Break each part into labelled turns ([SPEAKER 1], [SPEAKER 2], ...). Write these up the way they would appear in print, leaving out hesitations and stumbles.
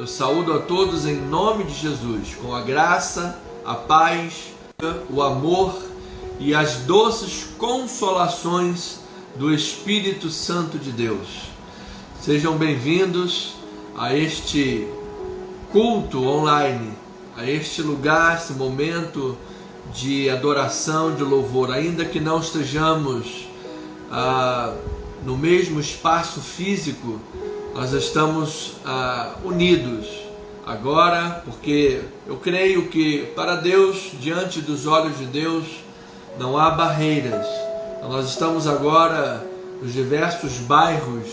[SPEAKER 1] Eu saúdo a todos em nome de Jesus, com a graça, a paz, o amor e as doces consolações do Espírito Santo de Deus. Sejam bem-vindos a este culto online, a este lugar, esse momento de adoração, de louvor, ainda que não estejamos no mesmo espaço físico. Nós estamos unidos agora, porque eu creio que para Deus, diante dos olhos de Deus, não há barreiras. Nós estamos agora nos diversos bairros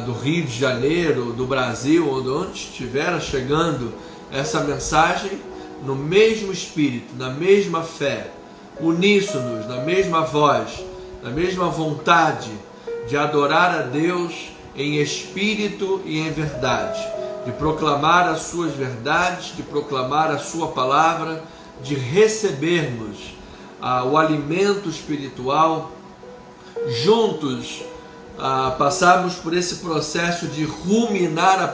[SPEAKER 1] do Rio de Janeiro, do Brasil, ou de onde estiver chegando essa mensagem, no mesmo espírito, na mesma fé, uníssonos, na mesma voz, na mesma vontade de adorar a Deus em espírito e em verdade, de proclamar as suas verdades, de proclamar a sua palavra, de recebermos o alimento espiritual, juntos passarmos por esse processo de ruminar a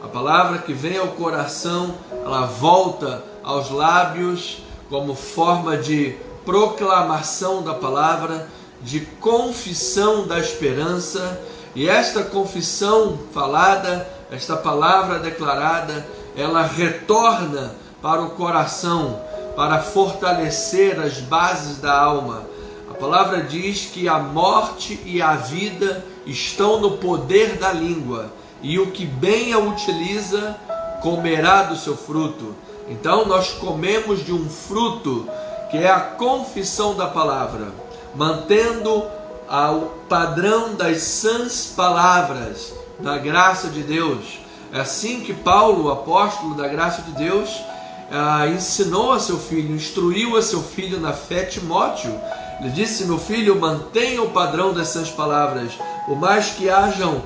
[SPEAKER 1] palavra que vem ao coração, ela volta aos lábios como forma de proclamação da palavra, de confissão da esperança. E esta confissão falada, esta palavra declarada, ela retorna para o coração, para fortalecer as bases da alma. A palavra diz que a morte e a vida estão no poder da língua, e o que bem a utiliza, comerá do seu fruto. Então nós comemos de um fruto que é a confissão da palavra, mantendo ao padrão das sãs palavras da graça de Deus. É assim que Paulo, o apóstolo da graça de Deus, ensinou a seu filho, instruiu a seu filho na fé, Timóteo. Ele disse: meu filho, mantenha o padrão das sãs palavras, por mais que hajam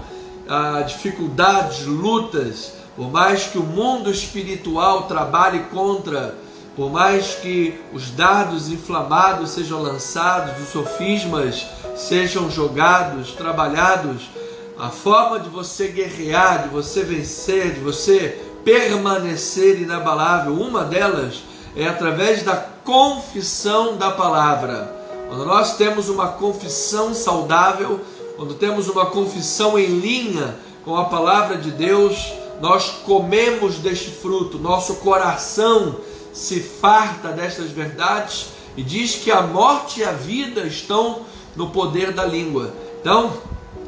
[SPEAKER 1] dificuldades, lutas, por mais que o mundo espiritual trabalhe contra, por mais que os dardos inflamados sejam lançados, os sofismas sejam jogados, trabalhados, a forma de você guerrear, de você vencer, de você permanecer inabalável, uma delas é através da confissão da palavra. Quando nós temos uma confissão saudável, quando temos uma confissão em linha com a palavra de Deus, nós comemos deste fruto, nosso coração se farta destas verdades e diz que a morte e a vida estão no poder da língua. Então,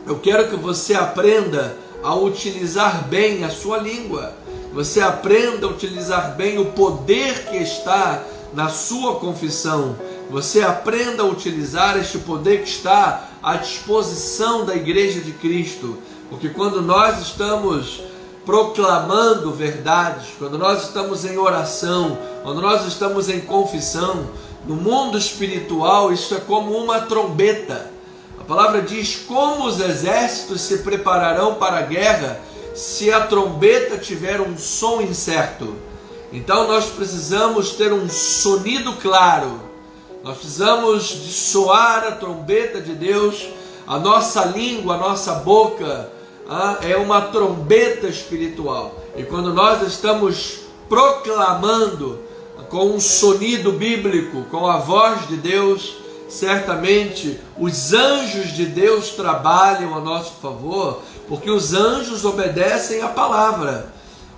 [SPEAKER 1] eu quero que você aprenda a utilizar bem a sua língua, você aprenda a utilizar bem o poder que está na sua confissão, você aprenda a utilizar este poder que está à disposição da Igreja de Cristo, porque quando nós estamos proclamando verdades, quando nós estamos em oração, quando nós estamos em confissão, no mundo espiritual isso é como uma trombeta. A palavra diz: como os exércitos se prepararão para a guerra se a trombeta tiver um som incerto? Então nós precisamos ter um sonido claro, nós precisamos de soar a trombeta de Deus. A nossa língua, a nossa boca é uma trombeta espiritual, e quando nós estamos proclamando com um sonido bíblico, com a voz de Deus, certamente os anjos de Deus trabalham a nosso favor, porque os anjos obedecem a palavra.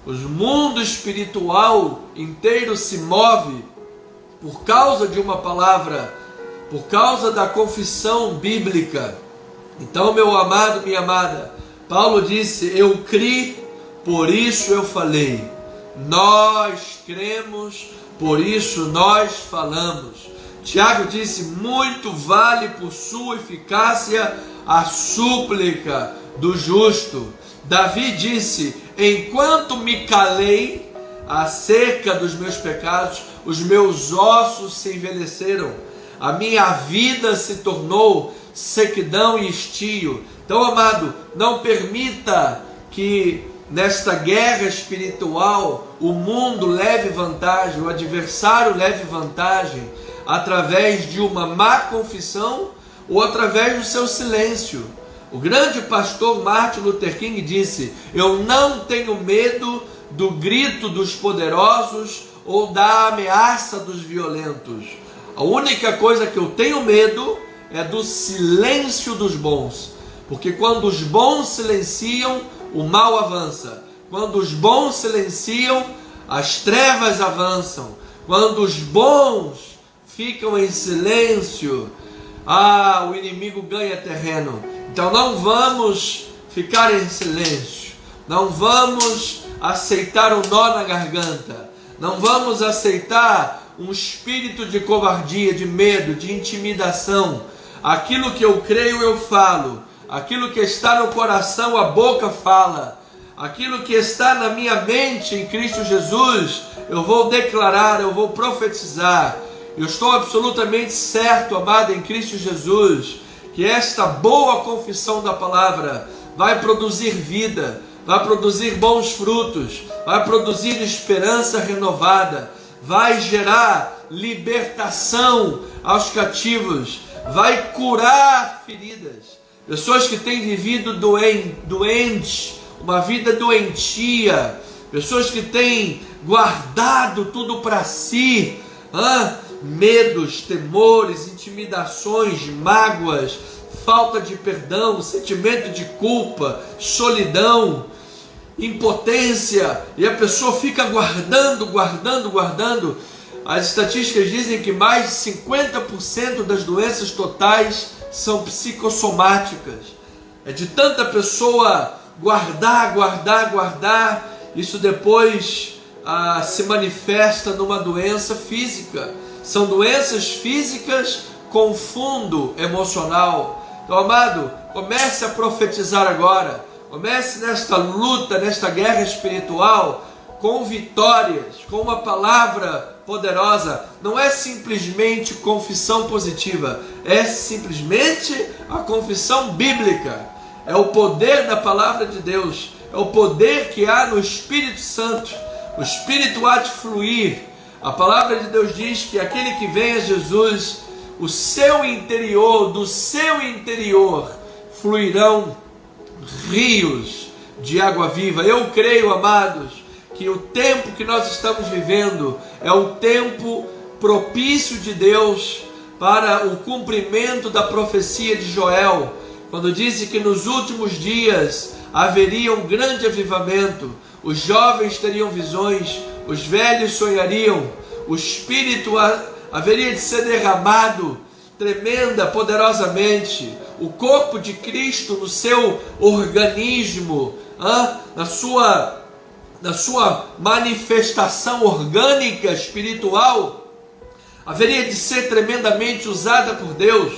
[SPEAKER 1] O mundo espiritual inteiro se move por causa de uma palavra, por causa da confissão bíblica. Então, meu amado, minha amada, Paulo disse: eu criei, por isso eu falei. Nós cremos, por isso nós falamos. Tiago disse: muito vale por sua eficácia a súplica do justo. Davi disse: enquanto me calei acerca dos meus pecados, os meus ossos se envelheceram, a minha vida se tornou sequidão e estio. Então, amado, não permita que nesta guerra espiritual o mundo leve vantagem, o adversário leve vantagem através de uma má confissão ou através do seu silêncio. O grande pastor Martin Luther King disse: eu não tenho medo do grito dos poderosos ou da ameaça dos violentos. A única coisa que eu tenho medo é do silêncio dos bons. Porque quando os bons silenciam, o mal avança. Quando os bons silenciam, as trevas avançam. Quando os bons ficam em silêncio, o inimigo ganha terreno. Então não vamos ficar em silêncio. Não vamos aceitar um nó na garganta. Não vamos aceitar um espírito de covardia, de medo, de intimidação. Aquilo que eu creio, eu falo. Aquilo que está no coração, a boca fala. Aquilo que está na minha mente em Cristo Jesus, eu vou declarar, eu vou profetizar. Eu estou absolutamente certo, amado, em Cristo Jesus, que esta boa confissão da palavra vai produzir vida, vai produzir bons frutos, vai produzir esperança renovada, vai gerar libertação aos cativos, vai curar feridas. Pessoas que têm vivido doentes, uma vida doentia, pessoas que têm guardado tudo para si, medos, temores, intimidações, mágoas, falta de perdão, sentimento de culpa, solidão, impotência, e a pessoa fica guardando. As estatísticas dizem que mais de 50% das doenças totais são psicossomáticas. É de tanta pessoa guardar, isso depois se manifesta numa doença física. São doenças físicas com fundo emocional. Então, amado, comece a profetizar agora. Comece nesta luta, nesta guerra espiritual, com vitórias, com uma palavra poderosa. Não é simplesmente confissão positiva, é simplesmente a confissão bíblica. É o poder da palavra de Deus, é o poder que há no Espírito Santo. O Espírito há de fluir. A palavra de Deus diz que aquele que vem a Jesus, do seu interior fluirão rios de água viva. Eu creio, amados, que o tempo que nós estamos vivendo é o tempo propício de Deus para o cumprimento da profecia de Joel, quando disse que nos últimos dias haveria um grande avivamento. Os jovens teriam visões, os velhos sonhariam, o Espírito haveria de ser derramado tremenda, poderosamente. O corpo de Cristo no seu organismo, na sua manifestação orgânica, espiritual, haveria de ser tremendamente usada por Deus,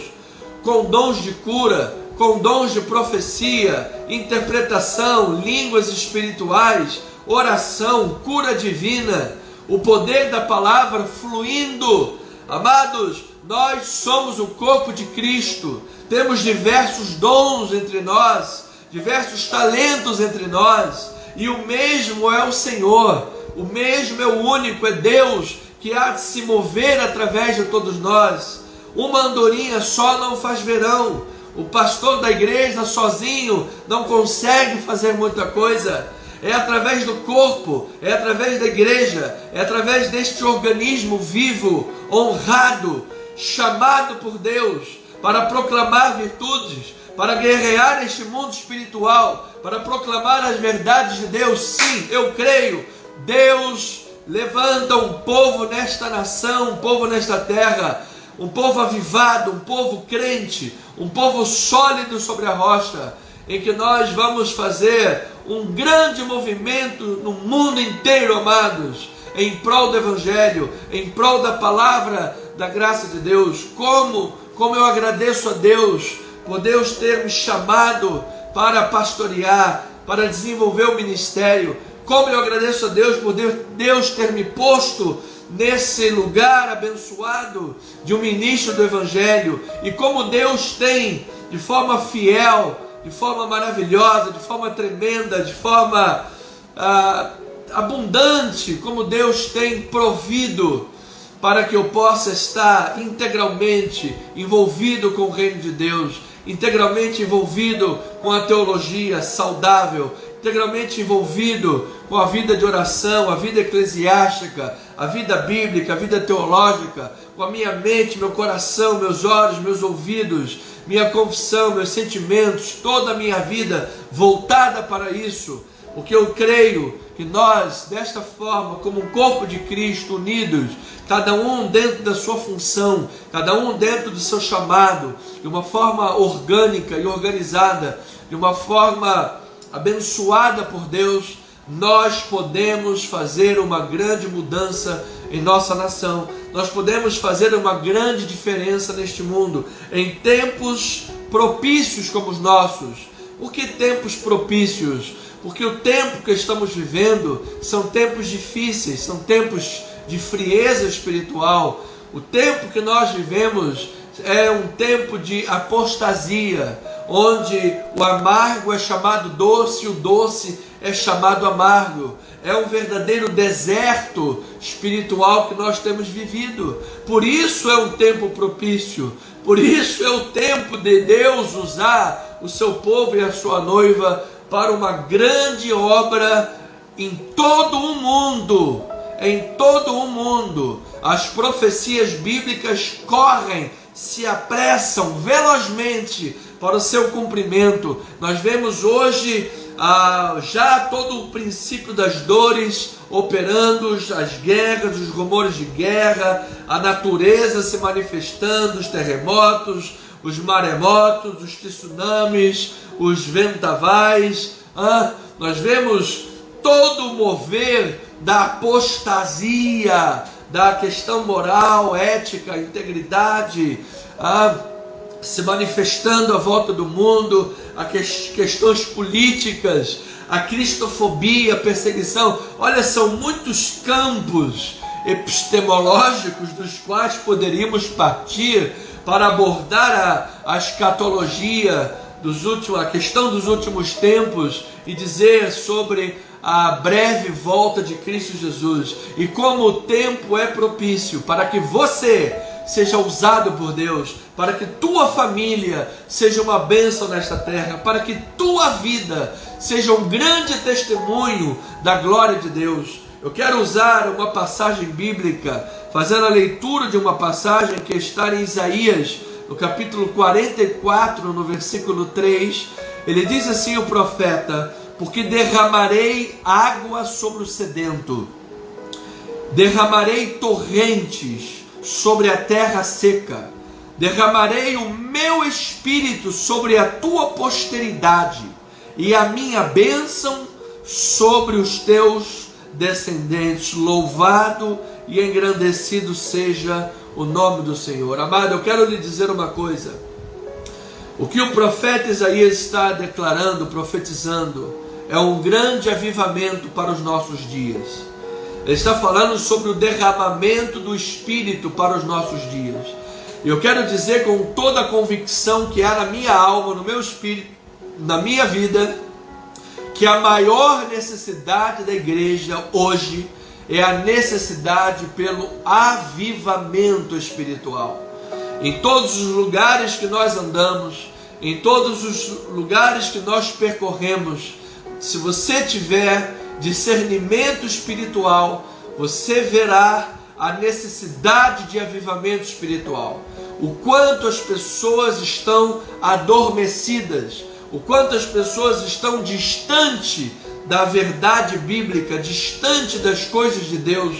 [SPEAKER 1] com dons de cura, com dons de profecia, interpretação, línguas espirituais, oração, cura divina, o poder da palavra fluindo. Amados, nós somos o corpo de Cristo, temos diversos dons entre nós, diversos talentos entre nós, e o mesmo é o Senhor, o mesmo é o único, é Deus que há de se mover através de todos nós. Uma andorinha só não faz verão. O pastor da igreja sozinho não consegue fazer muita coisa. É através do corpo, é através da igreja, é através deste organismo vivo, honrado, chamado por Deus para proclamar virtudes, para guerrear este mundo espiritual, para proclamar as verdades de Deus. Sim, eu creio, Deus levanta um povo nesta nação, um povo nesta terra, um povo avivado, um povo crente, um povo sólido sobre a rocha, em que nós vamos fazer um grande movimento no mundo inteiro, amados, em prol do Evangelho, em prol da palavra da graça de Deus. Como eu agradeço a Deus por Deus ter me chamado para pastorear, para desenvolver o ministério. Como eu agradeço a Deus por Deus ter me posto nesse lugar abençoado de um ministro do Evangelho. E como Deus tem, de forma fiel, de forma maravilhosa, de forma tremenda, de forma abundante, como Deus tem provido para que eu possa estar integralmente envolvido com o reino de Deus, integralmente envolvido com a teologia saudável, integralmente envolvido com a vida de oração, a vida eclesiástica, a vida bíblica, a vida teológica, com a minha mente, meu coração, meus olhos, meus ouvidos, minha confissão, meus sentimentos, toda a minha vida voltada para isso. Porque eu creio que nós, desta forma, como um corpo de Cristo, unidos, cada um dentro da sua função, cada um dentro do seu chamado, de uma forma orgânica e organizada, de uma forma abençoada por Deus, nós podemos fazer uma grande mudança em nossa nação. Nós podemos fazer uma grande diferença neste mundo, em tempos propícios como os nossos. Por que tempos propícios? Porque o tempo que estamos vivendo são tempos difíceis, são tempos de frieza espiritual. O tempo que nós vivemos é um tempo de apostasia, onde o amargo é chamado doce e o doce é chamado amargo. É um verdadeiro deserto espiritual que nós temos vivido. Por isso é um tempo propício, por isso é o tempo de Deus usar o seu povo e a sua noiva para uma grande obra em todo o mundo. Em todo o mundo, as profecias bíblicas correm, se apressam velozmente para o seu cumprimento. Nós vemos hoje já todo o princípio das dores operando, as guerras, os rumores de guerra, a natureza se manifestando, os terremotos, os maremotos, os tsunamis, os vendavais. Nós vemos todo o mover da apostasia, da questão moral, ética, integridade, se manifestando à volta do mundo, questões políticas, a cristofobia, a perseguição. Olha, são muitos campos epistemológicos dos quais poderíamos partir para abordar a escatologia, a questão dos últimos tempos e dizer sobre a breve volta de Cristo Jesus e como o tempo é propício para que você seja usado por Deus, para que tua família seja uma bênção nesta terra, para que tua vida seja um grande testemunho da glória de Deus. Eu quero usar uma passagem bíblica, fazendo a leitura de uma passagem que está em Isaías, no capítulo 44, no versículo 3, ele diz assim, o profeta: porque derramarei água sobre o sedento, derramarei torrentes sobre a terra seca, derramarei o meu espírito sobre a tua posteridade e a minha bênção sobre os teus descendentes. Louvado e engrandecido seja o nome do Senhor. Amado, eu quero lhe dizer uma coisa. O que o profeta Isaías está declarando, profetizando, é um grande avivamento para os nossos dias. Ele está falando sobre o derramamento do Espírito para os nossos dias. E eu quero dizer com toda a convicção que há na minha alma, no meu espírito, na minha vida, que a maior necessidade da igreja hoje é a necessidade pelo avivamento espiritual. Em todos os lugares que nós andamos, em todos os lugares que nós percorremos, se você tiver discernimento espiritual, você verá a necessidade de avivamento espiritual. O quanto as pessoas estão adormecidas, o quanto as pessoas estão distante da verdade bíblica, distante das coisas de Deus.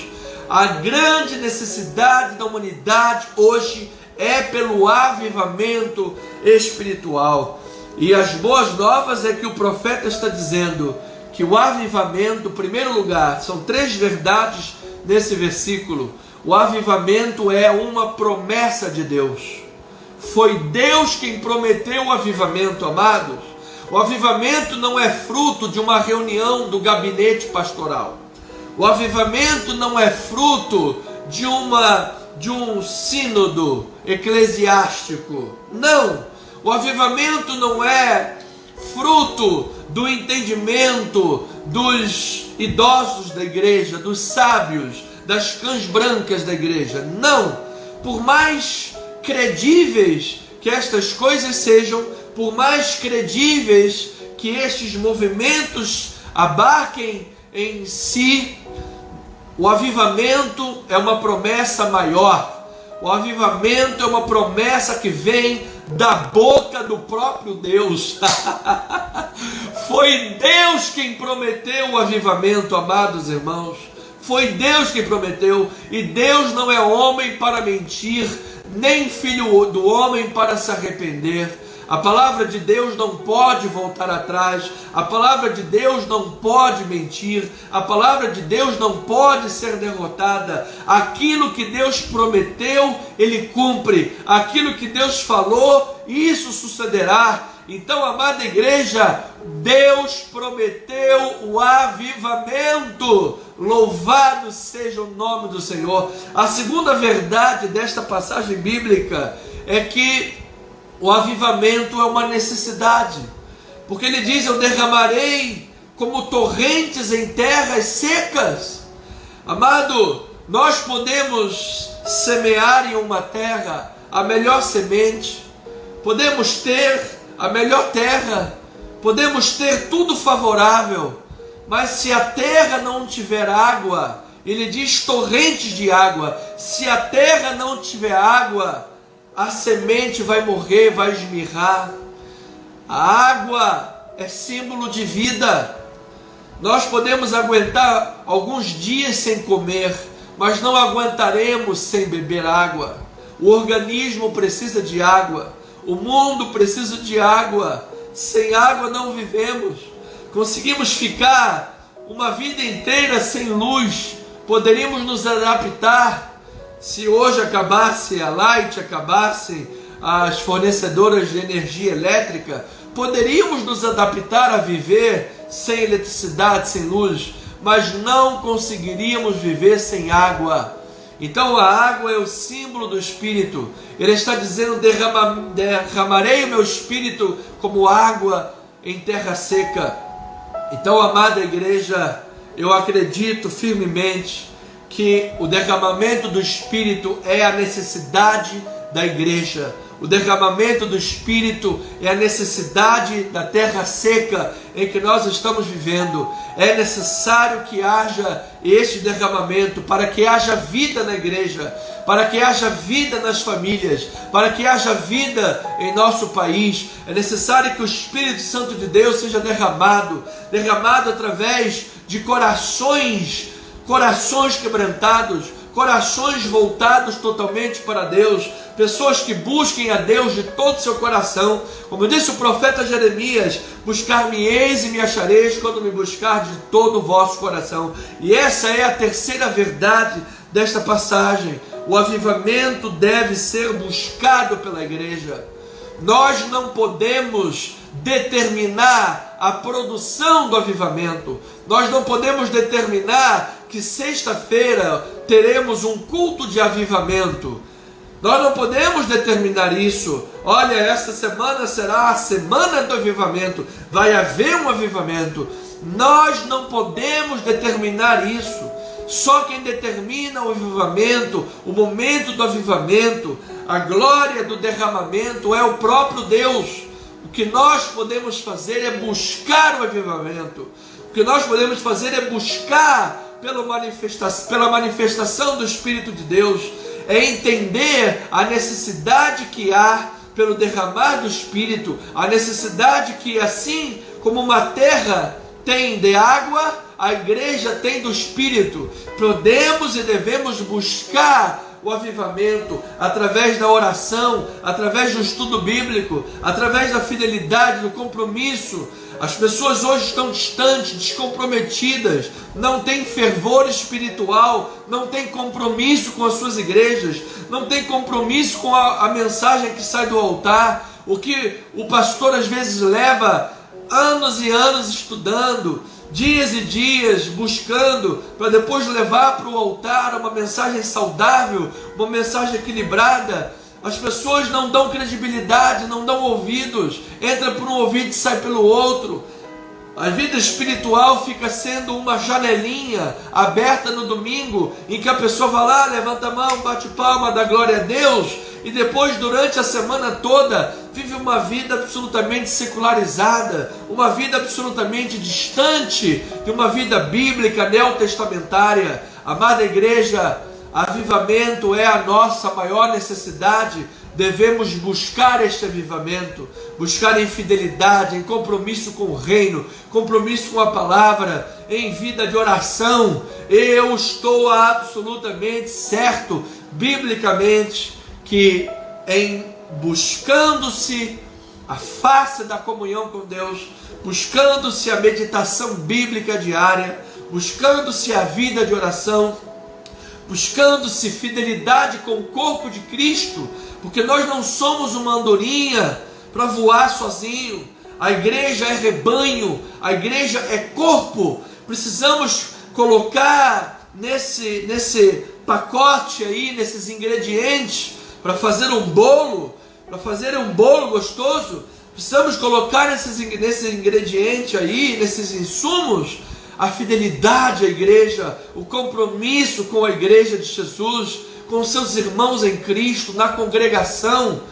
[SPEAKER 1] A grande necessidade da humanidade hoje é pelo avivamento espiritual. E as boas novas é que o profeta está dizendo que o avivamento, em primeiro lugar, são 3 verdades nesse versículo. O avivamento é uma promessa de Deus. Foi Deus quem prometeu o avivamento, amados. O avivamento não é fruto de uma reunião do gabinete pastoral. O avivamento não é fruto de um sínodo eclesiástico. Não. O avivamento não é fruto do entendimento dos idosos da igreja, dos sábios, das cães brancas da igreja. Não! Por mais credíveis que estas coisas sejam, por mais credíveis que estes movimentos abarquem em si, o avivamento é uma promessa maior. O avivamento é uma promessa que vem da boca do próprio Deus. Foi Deus quem prometeu o avivamento, amados irmãos. Foi Deus quem prometeu, e Deus não é homem para mentir, nem filho do homem para se arrepender. A palavra de Deus não pode voltar atrás, a palavra de Deus não pode mentir, a palavra de Deus não pode ser derrotada. Aquilo que Deus prometeu, Ele cumpre. Aquilo que Deus falou, isso sucederá. Então, amada igreja, Deus prometeu o avivamento. Louvado seja o nome do Senhor. A segunda verdade desta passagem bíblica é que o avivamento é uma necessidade, porque ele diz: eu derramarei como torrentes em terras secas. Amado, nós podemos semear em uma terra a melhor semente, podemos ter a melhor terra, podemos ter tudo favorável, mas se a terra não tiver água, ele diz torrentes de água, se a terra não tiver água, a semente vai morrer, vai esmirrar. A água é símbolo de vida. Nós podemos aguentar alguns dias sem comer, mas não aguentaremos sem beber água. O organismo precisa de água. O mundo precisa de água. Sem água não vivemos. Conseguimos ficar uma vida inteira sem luz. Poderíamos nos adaptar. Se hoje acabasse a Light, acabassem as fornecedoras de energia elétrica, poderíamos nos adaptar a viver sem eletricidade, sem luz, mas não conseguiríamos viver sem água. Então a água é o símbolo do Espírito. Ele está dizendo: derramarei o meu Espírito como água em terra seca. Então, amada igreja, eu acredito firmemente que o derramamento do Espírito é a necessidade da igreja. O derramamento do Espírito é a necessidade da terra seca em que nós estamos vivendo. É necessário que haja este derramamento para que haja vida na igreja, para que haja vida nas famílias, para que haja vida em nosso país. É necessário que o Espírito Santo de Deus seja derramado através de corações quebrantados, corações voltados totalmente para Deus, pessoas que busquem a Deus de todo o seu coração. Como disse o profeta Jeremias: buscar-me-eis e me achareis quando me buscardes de todo o vosso coração. E essa é a terceira verdade desta passagem. O avivamento deve ser buscado pela igreja. Nós não podemos determinar a produção do avivamento. Nós não podemos determinar que sexta-feira teremos um culto de avivamento. Nós não podemos determinar isso. Olha, esta semana será a semana do avivamento. Vai haver um avivamento. Nós não podemos determinar isso. Só quem determina o avivamento, o momento do avivamento, a glória do derramamento é o próprio Deus. O que nós podemos fazer é buscar o avivamento. O que nós podemos fazer é buscar pela manifestação do Espírito de Deus, é entender a necessidade que há pelo derramar do Espírito, a necessidade que, assim como uma terra tem de água, a igreja tem do Espírito. Podemos e devemos buscar o avivamento através da oração, através do estudo bíblico, através da fidelidade, do compromisso. As pessoas hoje estão distantes, descomprometidas, não têm fervor espiritual, não têm compromisso com as suas igrejas, não têm compromisso com a mensagem que sai do altar. O que o pastor às vezes leva anos e anos estudando, dias e dias buscando, para depois levar para o altar uma mensagem saudável, uma mensagem equilibrada. As pessoas não dão credibilidade, não dão ouvidos, entra por um ouvido e sai pelo outro. A vida espiritual fica sendo uma janelinha aberta no domingo, em que a pessoa vai lá, levanta a mão, bate palma, dá glória a Deus, e depois durante a semana toda vive uma vida absolutamente secularizada, uma vida absolutamente distante de uma vida bíblica neotestamentária. Amada igreja, avivamento é a nossa maior necessidade. Devemos buscar este avivamento, buscar em fidelidade, em compromisso com o reino, compromisso com a palavra, em vida de oração. Eu estou absolutamente certo, biblicamente, que em buscando-se a face da comunhão com Deus, buscando-se a meditação bíblica diária, buscando-se a vida de oração, buscando-se fidelidade com o corpo de Cristo, porque nós não somos uma andorinha para voar sozinho. A igreja é rebanho, a igreja é corpo. Precisamos colocar nesse pacote aí, nesses ingredientes, para fazer um bolo gostoso. Precisamos colocar nesse ingrediente aí, nesses insumos, a fidelidade à igreja, o compromisso com a igreja de Jesus, com seus irmãos em Cristo, na congregação,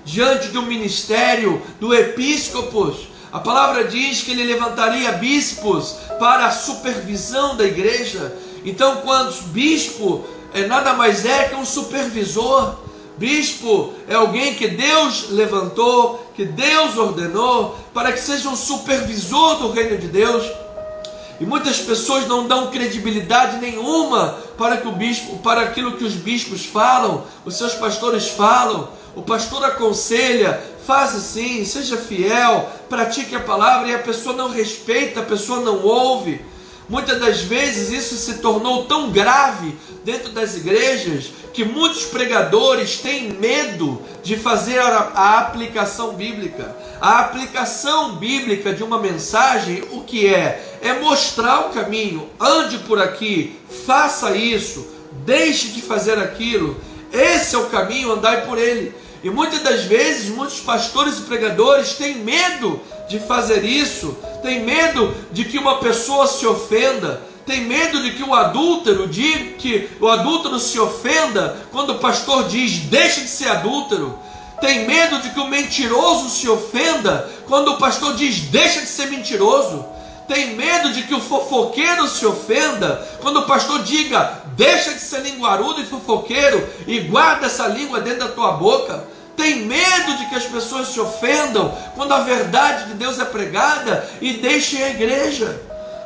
[SPEAKER 1] diante do ministério do episcopos. A palavra diz que ele levantaria bispos para a supervisão da igreja. Então, quando bispo nada mais é que um supervisor. Bispo é alguém que Deus levantou, que Deus ordenou para que seja um supervisor do reino de Deus. E muitas pessoas não dão credibilidade nenhuma para aquilo que os bispos falam, os seus pastores falam. O pastor aconselha, faça assim, seja fiel, pratique a palavra, e a pessoa não respeita, a pessoa não ouve. Muitas das vezes isso se tornou tão grave dentro das igrejas que muitos pregadores têm medo de fazer a aplicação bíblica. A aplicação bíblica de uma mensagem, o que é? É mostrar o caminho. Ande por aqui, faça isso, deixe de fazer aquilo. Esse é o caminho, andai por ele. E muitas das vezes, muitos pastores e pregadores têm medo de fazer isso, têm medo de que uma pessoa se ofenda, tem medo de que o adúltero se ofenda quando o pastor diz, deixe de ser adúltero. Tem medo de que o mentiroso se ofenda quando o pastor diz, deixa de ser mentiroso. Tem medo de que o fofoqueiro se ofenda quando o pastor diga, deixa de ser linguarudo e fofoqueiro e guarda essa língua dentro da tua boca. Tem medo de que as pessoas se ofendam quando a verdade de Deus é pregada e deixem a igreja.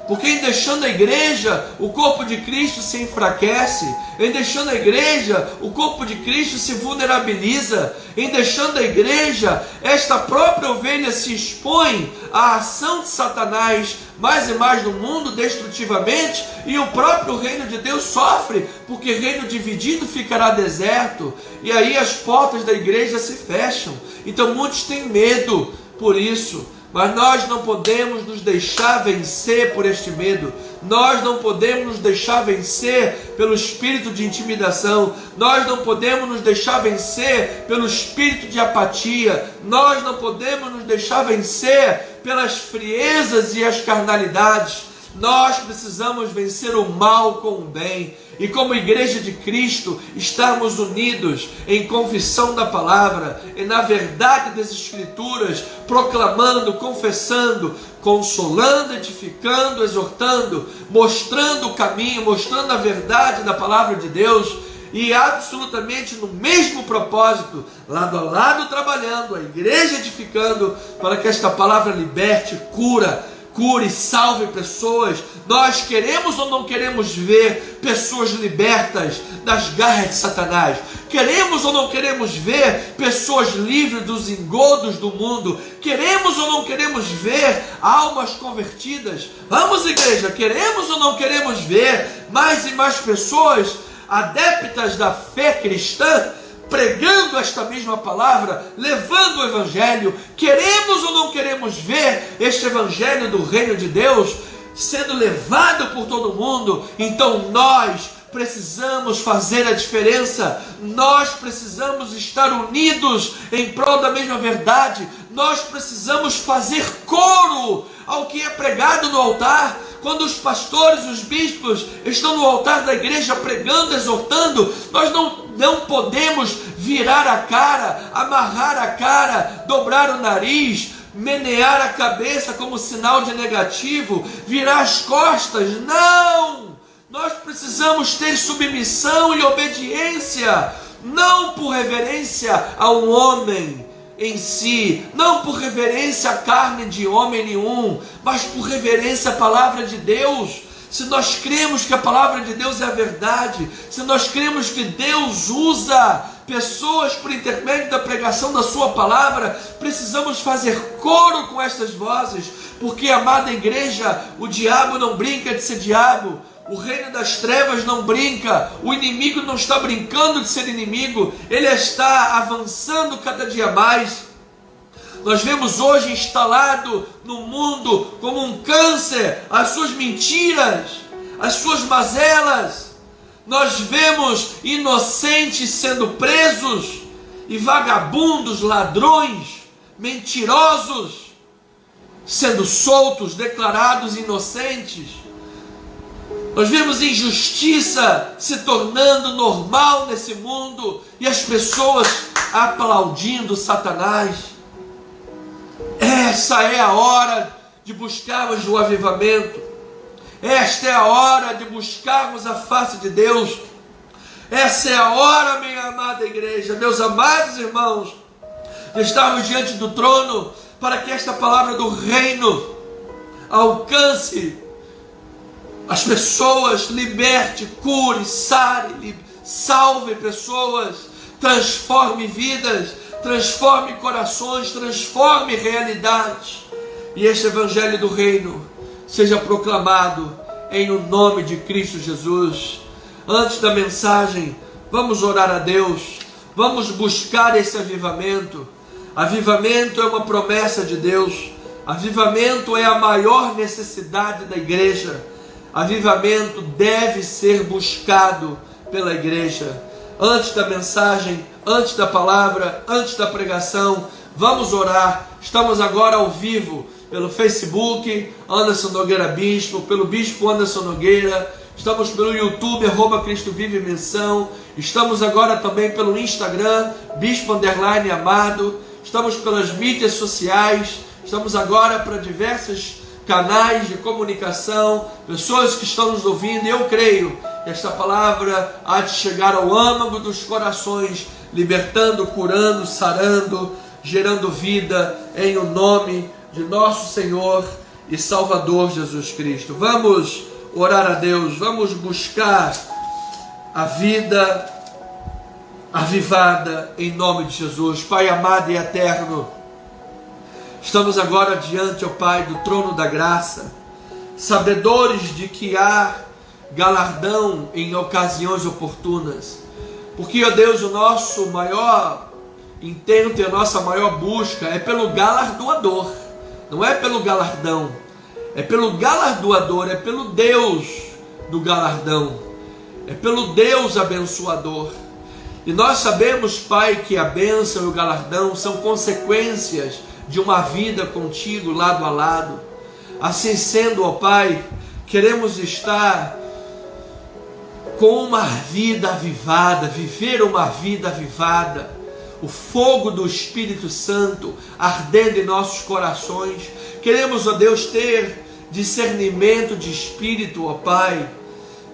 [SPEAKER 1] Porque em deixando a igreja, o corpo de Cristo se enfraquece. Em deixando a igreja, o corpo de Cristo se vulnerabiliza. Em deixando a igreja, esta própria ovelha se expõe à ação de Satanás mais e mais no mundo destrutivamente, e o próprio reino de Deus sofre, porque reino dividido ficará deserto, e aí as portas da igreja se fecham. Então muitos têm medo por isso. Mas nós não podemos nos deixar vencer por este medo. Nós não podemos nos deixar vencer pelo espírito de intimidação. Nós não podemos nos deixar vencer pelo espírito de apatia. Nós não podemos nos deixar vencer pelas friezas e as carnalidades. Nós precisamos vencer o mal com o bem. E como igreja de Cristo, estarmos unidos em confissão da palavra e na verdade das Escrituras, proclamando, confessando, consolando, edificando, exortando, mostrando o caminho, mostrando a verdade da palavra de Deus, e absolutamente no mesmo propósito, lado a lado trabalhando, a igreja edificando, para que esta palavra liberte, cure, salve pessoas. Nós queremos ou não queremos ver pessoas libertas das garras de Satanás? Queremos ou não queremos ver pessoas livres dos engodos do mundo? Queremos ou não queremos ver almas convertidas? Vamos, igreja, queremos ou não queremos ver mais e mais pessoas adeptas da fé cristã pregando esta mesma palavra, levando o evangelho? Queremos ou não queremos ver este evangelho do reino de Deus sendo levado por todo mundo? Então nós precisamos fazer a diferença, nós precisamos estar unidos em prol da mesma verdade, nós precisamos fazer coro ao que é pregado no altar. Quando os pastores, os bispos estão no altar da igreja pregando, exortando, nós não podemos virar a cara, amarrar a cara, dobrar o nariz, menear a cabeça como sinal de negativo, virar as costas. Não! Nós precisamos ter submissão e obediência, não por reverência ao homem em si, não por reverência à carne de homem nenhum, mas por reverência à palavra de Deus. Se nós cremos que a palavra de Deus é a verdade, se nós cremos que Deus usa pessoas por intermédio da pregação da sua palavra, precisamos fazer coro com estas vozes, porque, amada igreja, o diabo não brinca de ser diabo, o reino das trevas não brinca, o inimigo não está brincando de ser inimigo, ele está avançando cada dia mais. Nós vemos hoje instalado no mundo como um câncer as suas mentiras, as suas mazelas. Nós vemos inocentes sendo presos e vagabundos, ladrões, mentirosos sendo soltos, declarados inocentes. Nós vemos injustiça se tornando normal nesse mundo e as pessoas aplaudindo Satanás. Essa é a hora de buscarmos o avivamento. Esta é a hora de buscarmos a face de Deus. Essa é a hora, minha amada igreja, meus amados irmãos, de estarmos diante do trono para que esta palavra do reino alcance as pessoas, liberte, cure, sare, salve pessoas, transforme vidas, transforme corações, transforme realidades. E este evangelho do reino seja proclamado em o nome de Cristo Jesus. Antes da mensagem, vamos orar a Deus, vamos buscar esse avivamento. Avivamento é uma promessa de Deus, avivamento é a maior necessidade da igreja. Avivamento deve ser buscado pela igreja. Antes da mensagem, antes da palavra, antes da pregação, vamos orar. Estamos agora ao vivo pelo Facebook, Anderson Nogueira Bispo, pelo Bispo Anderson Nogueira. Estamos pelo YouTube, @Cristo Vive Menção. Estamos agora também pelo Instagram, Bispo_Amado. Estamos pelas mídias sociais. Estamos agora para diversos canais de comunicação, pessoas que estão nos ouvindo. E eu creio que esta palavra há de chegar ao âmago dos corações, libertando, curando, sarando, gerando vida, em o nome de nosso Senhor e Salvador Jesus Cristo. Vamos orar a Deus, vamos buscar a vida avivada em nome de Jesus. Pai amado e eterno, estamos agora diante, ó Pai, do trono da graça, sabedores de que há galardão em ocasiões oportunas, porque, ó Deus, o nosso maior intento e a nossa maior busca é pelo galardoador, não é pelo galardão, é pelo galardoador, é pelo Deus do galardão, é pelo Deus abençoador. E nós sabemos, Pai, que a bênção e o galardão são consequências de uma vida contigo lado a lado. Assim sendo, ó Pai, queremos estar com uma vida avivada, viver uma vida avivada, o fogo do Espírito Santo ardendo em nossos corações. Queremos, ó Deus, ter discernimento de espírito, ó Pai,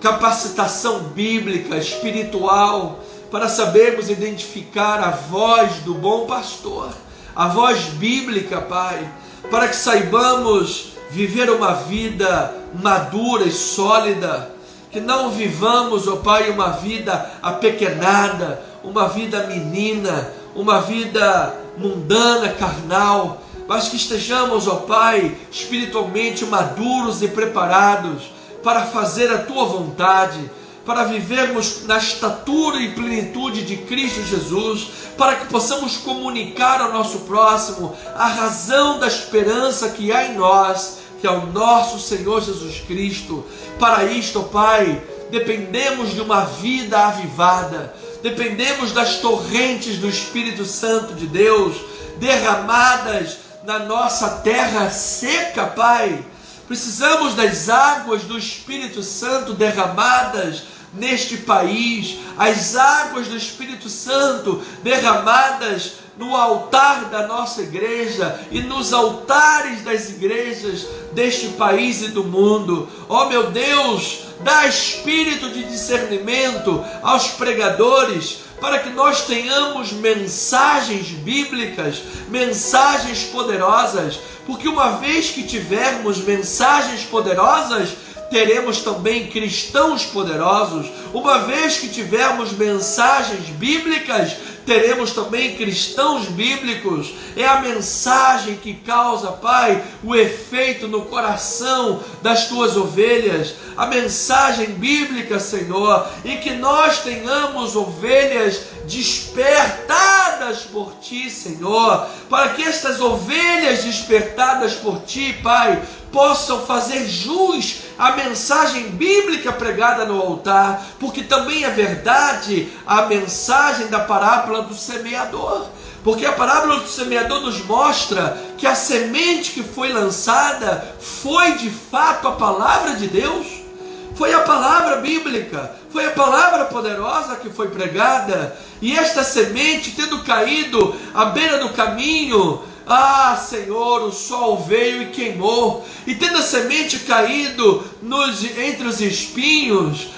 [SPEAKER 1] capacitação bíblica, espiritual, para sabermos identificar a voz do bom pastor, a voz bíblica, Pai, para que saibamos viver uma vida madura e sólida, que não vivamos, ó Pai, uma vida apequenada, uma vida menina, uma vida mundana, carnal, mas que estejamos, ó Pai, espiritualmente maduros e preparados para fazer a Tua vontade, para vivermos na estatura e plenitude de Cristo Jesus, para que possamos comunicar ao nosso próximo a razão da esperança que há em nós, que é o nosso Senhor Jesus Cristo. Para isto, ó Pai, dependemos de uma vida avivada, dependemos das torrentes do Espírito Santo de Deus derramadas na nossa terra seca, Pai. Precisamos das águas do Espírito Santo derramadas neste país, as águas do Espírito Santo derramadas no altar da nossa igreja e nos altares das igrejas deste país e do mundo. Ó meu Deus, dá espírito de discernimento aos pregadores, para que nós tenhamos mensagens bíblicas, mensagens poderosas, porque uma vez que tivermos mensagens poderosas, teremos também cristãos poderosos. Uma vez que tivermos mensagens bíblicas, teremos também cristãos bíblicos. É a mensagem que causa, Pai, o efeito no coração das tuas ovelhas. A mensagem bíblica, Senhor, e que nós tenhamos ovelhas despertadas por Ti, Senhor, para que estas ovelhas despertadas por Ti, Pai, possam fazer jus à mensagem bíblica pregada no altar, porque também é verdade a mensagem da parábola do semeador, porque a parábola do semeador nos mostra que a semente que foi lançada foi de fato a palavra de Deus, foi a palavra bíblica, foi a palavra poderosa que foi pregada, e esta semente tendo caído à beira do caminho, Senhor, o sol veio e queimou, e tendo a semente caído entre os espinhos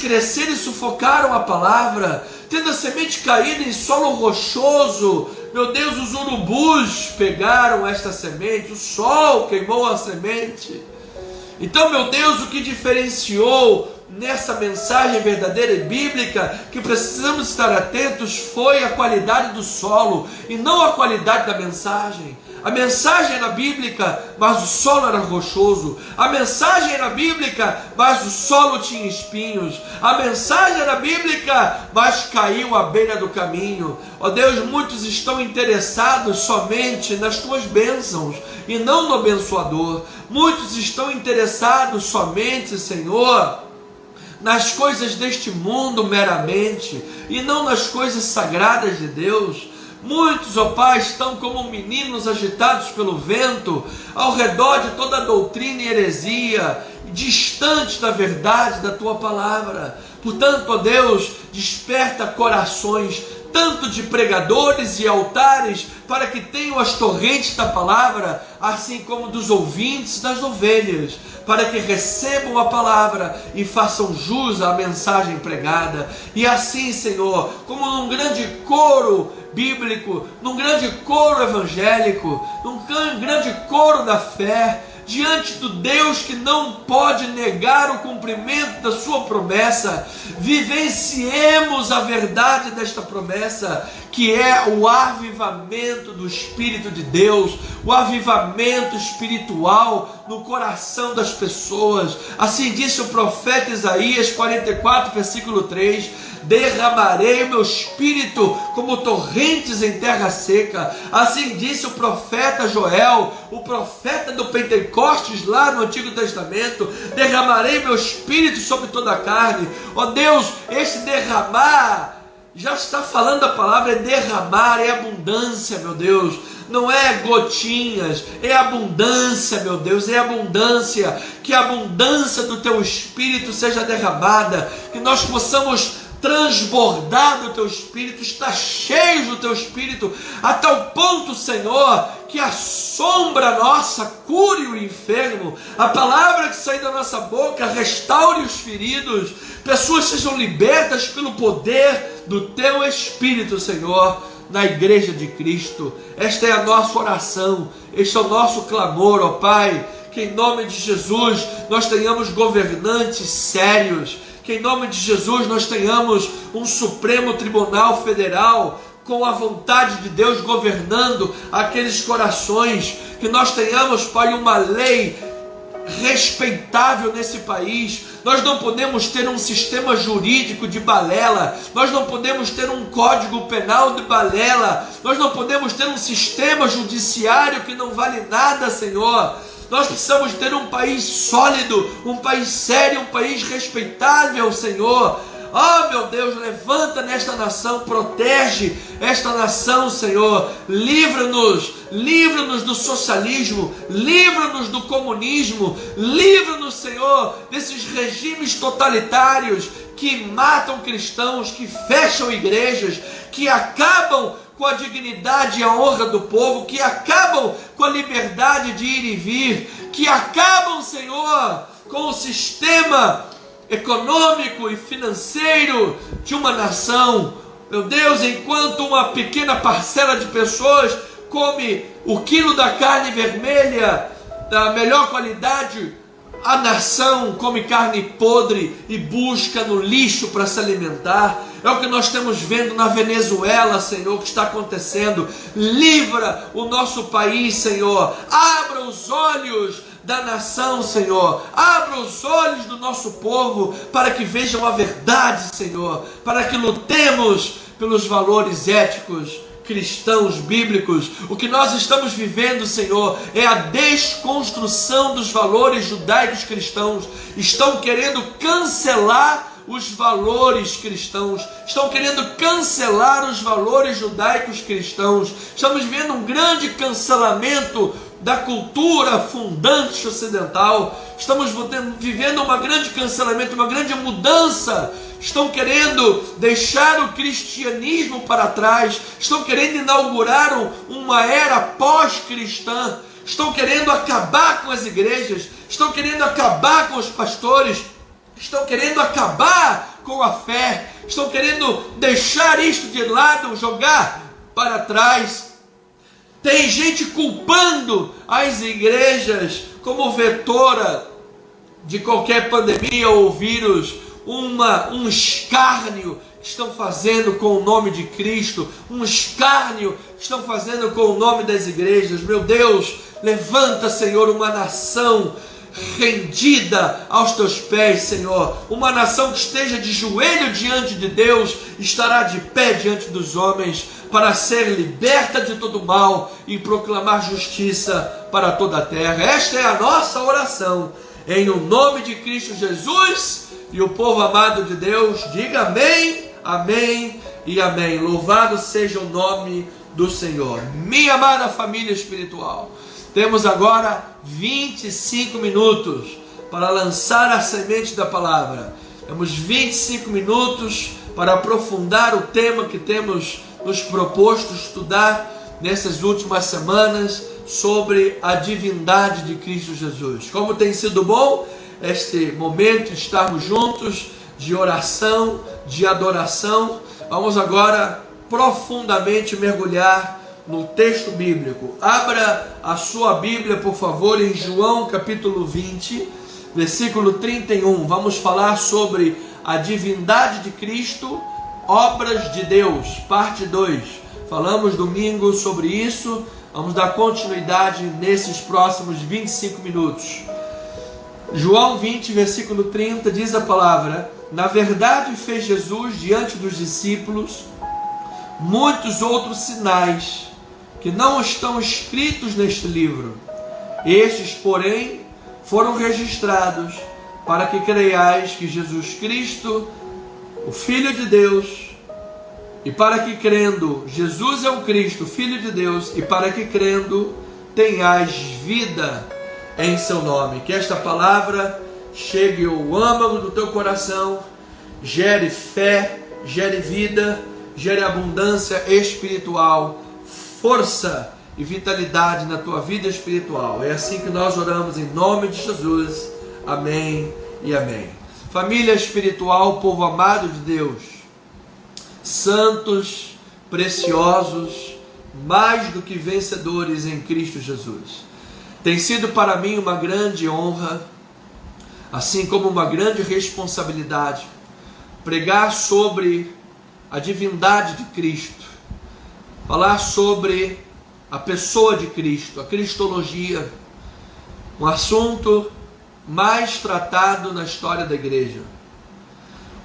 [SPEAKER 1] cresceram e sufocaram a palavra. Tendo a semente caído em solo rochoso, meu Deus, os urubus pegaram esta semente, o sol queimou a semente. Então, meu Deus, o que diferenciou nessa mensagem verdadeira e bíblica, que precisamos estar atentos, foi a qualidade do solo e não a qualidade da mensagem. A mensagem era bíblica, mas o solo era rochoso. A mensagem era bíblica, mas o solo tinha espinhos. A mensagem era bíblica, mas caiu à beira do caminho. Ó Deus, muitos estão interessados somente nas tuas bênçãos e não no abençoador. Muitos estão interessados somente, Senhor, nas coisas deste mundo meramente, e não nas coisas sagradas de Deus. Muitos, ó Pai, estão como meninos agitados pelo vento, ao redor de toda a doutrina e heresia, distantes da verdade da Tua palavra. Portanto, ó Deus, desperta corações, tanto de pregadores e altares, para que tenham as torrentes da palavra, assim como dos ouvintes das ovelhas, para que recebam a palavra e façam jus à mensagem pregada. E assim, Senhor, como num grande coro bíblico, num grande coro evangélico, num grande coro da fé, diante do Deus que não pode negar o cumprimento da sua promessa, vivenciemos a verdade desta promessa, que é o avivamento do Espírito de Deus, o avivamento espiritual no coração das pessoas. Assim disse o profeta Isaías 44, versículo 3, derramarei o meu espírito como torrentes em terra seca. Assim disse o profeta Joel, o profeta do Pentecostes lá no Antigo Testamento, derramarei meu espírito sobre toda a carne. Ó Deus, esse derramar, já está falando a palavra, é derramar, é abundância, meu Deus. Não é gotinhas, é abundância, meu Deus, é abundância. Que a abundância do Teu Espírito seja derramada, que nós possamos transbordar do Teu Espírito, estar cheios do Teu Espírito, a tal ponto, Senhor, que a sombra nossa cure o enfermo, a palavra que sai da nossa boca restaure os feridos, pessoas sejam libertas pelo poder do Teu Espírito, Senhor, na igreja de Cristo. Esta é a nossa oração, este é o nosso clamor, ó Pai, que em nome de Jesus nós tenhamos governantes sérios, que em nome de Jesus nós tenhamos um Supremo Tribunal Federal com a vontade de Deus governando aqueles corações, que nós tenhamos, Pai, uma lei respeitável nesse país. Nós não podemos ter um sistema jurídico de balela, nós não podemos ter um código penal de balela, nós não podemos ter um sistema judiciário que não vale nada, Senhor. Nós precisamos ter um país sólido, um país sério, um país respeitável, Senhor. Oh, meu Deus, levanta nesta nação, protege esta nação, Senhor. Livra-nos do socialismo, livra-nos do comunismo, livra-nos, Senhor, desses regimes totalitários que matam cristãos, que fecham igrejas, que acabam com a dignidade e a honra do povo, que acabam com a liberdade de ir e vir, que acabam, Senhor, com o sistema econômico e financeiro de uma nação. Meu Deus, enquanto uma pequena parcela de pessoas come o quilo da carne vermelha da melhor qualidade, a nação come carne podre e busca no lixo para se alimentar. É o que nós estamos vendo na Venezuela, Senhor, o que está acontecendo. Livra o nosso país, Senhor. Abra os olhos da nação, Senhor. Abra os olhos do nosso povo para que vejam a verdade, Senhor. Para que lutemos pelos valores éticos cristãos, bíblicos. O que nós estamos vivendo, Senhor, é a desconstrução dos valores judaicos cristãos. Estão querendo cancelar os valores cristãos, estão querendo cancelar os valores judaicos cristãos. Estamos vendo um grande cancelamento da cultura fundante ocidental. Estamos vivendo um grande cancelamento, uma grande mudança. Estão querendo deixar o cristianismo para trás, estão querendo inaugurar uma era pós-cristã, estão querendo acabar com as igrejas, estão querendo acabar com os pastores, estão querendo acabar com a fé, estão querendo deixar isto de lado, jogar para trás. Tem gente culpando as igrejas como vetora de qualquer pandemia ou vírus, um escárnio que estão fazendo com o nome de Cristo, um escárnio que estão fazendo com o nome das igrejas. Meu Deus, levanta, Senhor, uma nação rendida aos teus pés, Senhor. Uma nação que esteja de joelho diante de Deus, estará de pé diante dos homens, para ser liberta de todo mal e proclamar justiça para toda a terra. Esta é a nossa oração, em o nome de Cristo Jesus. E o povo amado de Deus, diga amém, amém e amém. Louvado seja o nome do Senhor. Minha amada família espiritual, temos agora 25 minutos para lançar a semente da palavra. Temos 25 minutos para aprofundar o tema que temos nos proposto estudar nessas últimas semanas sobre a divindade de Cristo Jesus. Como tem sido bom este momento, estarmos juntos, de oração, de adoração. Vamos agora profundamente mergulhar no texto bíblico. Abra a sua Bíblia, por favor, em João capítulo 20, versículo 31. Vamos falar sobre a divindade de Cristo, obras de Deus, parte 2. Falamos domingo sobre isso. Vamos dar continuidade nesses próximos 25 minutos. João 20, versículo 30, diz a palavra: na verdade fez Jesus diante dos discípulos muitos outros sinais que não estão escritos neste livro. Estes, porém, foram registrados para que creiais que Jesus Cristo, o Filho de Deus, e para que crendo Jesus é o Cristo, Filho de Deus, e para que crendo tenhais vida em seu nome. Que esta palavra chegue ao âmago do teu coração, gere fé, gere vida, gere abundância espiritual, força e vitalidade na tua vida espiritual. É assim que nós oramos em nome de Jesus. Amém e amém. Família espiritual, povo amado de Deus, santos, preciosos, mais do que vencedores em Cristo Jesus. Tem sido para mim uma grande honra, assim como uma grande responsabilidade, pregar sobre a divindade de Cristo, falar sobre a pessoa de Cristo, a cristologia, um assunto mais tratado na história da igreja.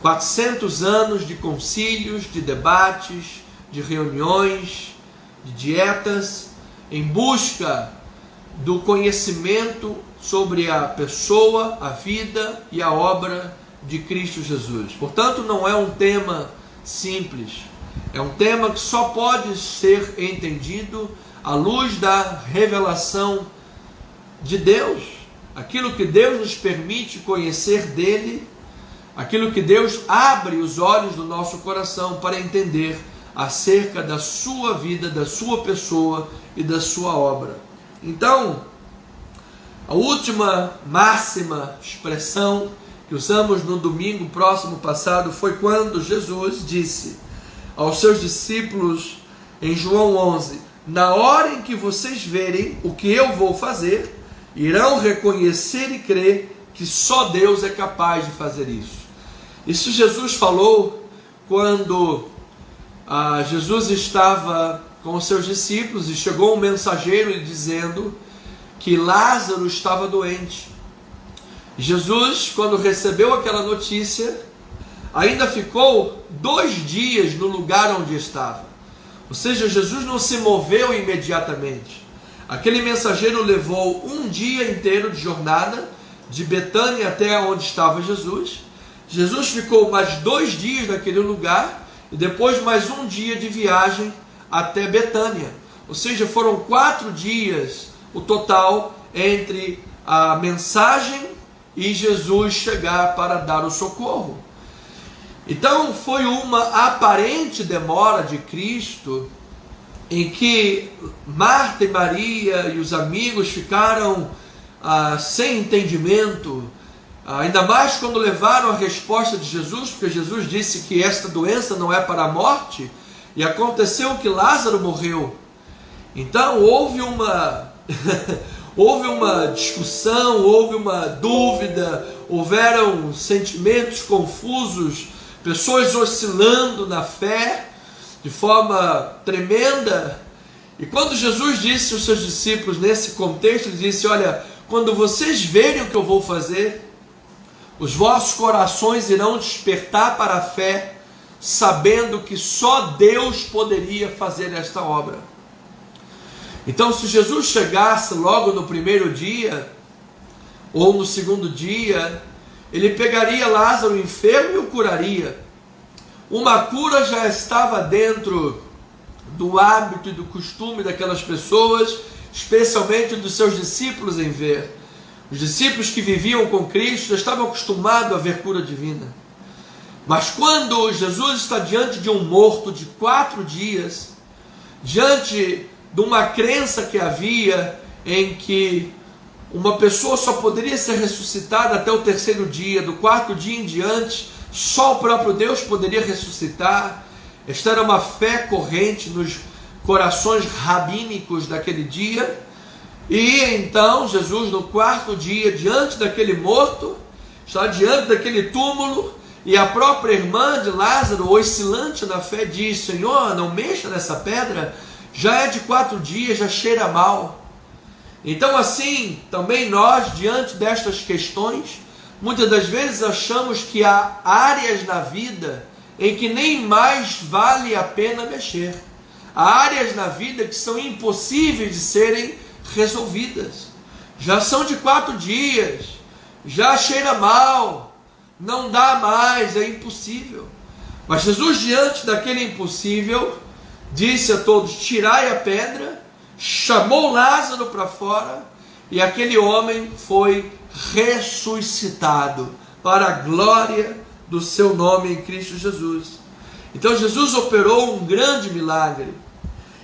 [SPEAKER 1] 400 anos de concílios, de debates, de reuniões, de dietas, em busca do conhecimento sobre a pessoa, a vida e a obra de Cristo Jesus. Portanto, não é um tema simples, é um tema que só pode ser entendido à luz da revelação de Deus, aquilo que Deus nos permite conhecer dele, aquilo que Deus abre os olhos do nosso coração para entender acerca da sua vida, da sua pessoa e da sua obra. Então, a última máxima expressão que usamos no domingo próximo passado foi quando Jesus disse aos seus discípulos em João 11: na hora em que vocês verem o que eu vou fazer, irão reconhecer e crer que só Deus é capaz de fazer isso. Isso Jesus falou quando Jesus estava com os seus discípulos e chegou um mensageiro lhe dizendo que Lázaro estava doente. Jesus, quando recebeu aquela notícia, ainda ficou 2 dias no lugar onde estava. Ou seja, Jesus não se moveu imediatamente. Aquele mensageiro levou 1 dia inteiro de jornada, de Betânia até onde estava Jesus. Jesus ficou mais 2 dias naquele lugar, e depois mais 1 dia de viagem até Betânia. Ou seja, foram 4 dias o total entre a mensagem e Jesus chegar para dar o socorro. Então foi uma aparente demora de Cristo, em que Marta e Maria e os amigos ficaram sem entendimento, ainda mais quando levaram a resposta de Jesus, porque Jesus disse que esta doença não é para a morte, e aconteceu que Lázaro morreu. Então houve uma houve uma discussão, houve uma dúvida, houveram sentimentos confusos, pessoas oscilando na fé de forma tremenda. E quando Jesus disse aos seus discípulos nesse contexto, ele disse: olha, quando vocês verem o que eu vou fazer, os vossos corações irão despertar para a fé, sabendo que só Deus poderia fazer esta obra. Então, se Jesus chegasse logo no primeiro dia, ou no segundo dia, ele pegaria Lázaro enfermo e o curaria. Uma cura já estava dentro do hábito e do costume daquelas pessoas, especialmente dos seus discípulos em ver. Os discípulos que viviam com Cristo já estavam acostumados a ver cura divina. Mas quando Jesus está diante de um morto de 4 dias, diante de uma crença que havia em que uma pessoa só poderia ser ressuscitada até o 3º dia, do 4º dia em diante, só o próprio Deus poderia ressuscitar. Esta era uma fé corrente nos corações rabínicos daquele dia. E então Jesus, no 4º dia, diante daquele morto, está diante daquele túmulo, e a própria irmã de Lázaro, oscilante na fé, diz: Senhor, não mexa nessa pedra, já é de 4 dias, já cheira mal. Então, assim, também nós, diante destas questões, muitas das vezes achamos que há áreas na vida em que nem mais vale a pena mexer. Há áreas na vida que são impossíveis de serem resolvidas. Já são de 4 dias, já cheira mal, não dá mais, é impossível. Mas Jesus, diante daquele impossível, disse a todos: tirai a pedra, chamou Lázaro para fora, e aquele homem foi ressuscitado para a glória do seu nome em Cristo Jesus. Então Jesus operou um grande milagre,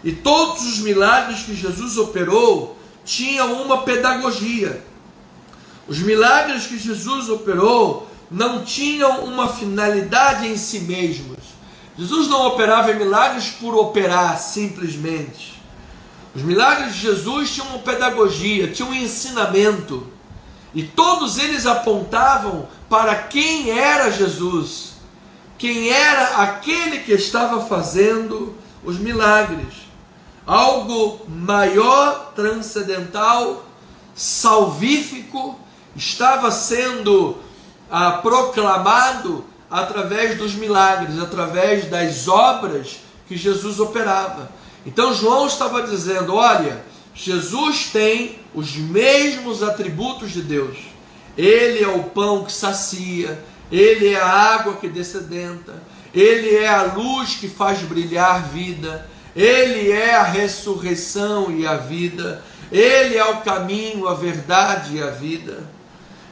[SPEAKER 1] e todos os milagres que Jesus operou tinham uma pedagogia. Os milagres que Jesus operou não tinham uma finalidade em si mesmos. Jesus não operava milagres por operar simplesmente. Os milagres de Jesus tinham uma pedagogia, tinham um ensinamento, e todos eles apontavam para quem era Jesus, quem era aquele que estava fazendo os milagres. Algo maior, transcendental, salvífico, estava sendo proclamado através dos milagres, através das obras que Jesus operava. Então João estava dizendo: olha, Jesus tem os mesmos atributos de Deus. Ele é o pão que sacia, Ele é a água que descedenta, Ele é a luz que faz brilhar vida, Ele é a ressurreição e a vida, Ele é o caminho, a verdade e a vida,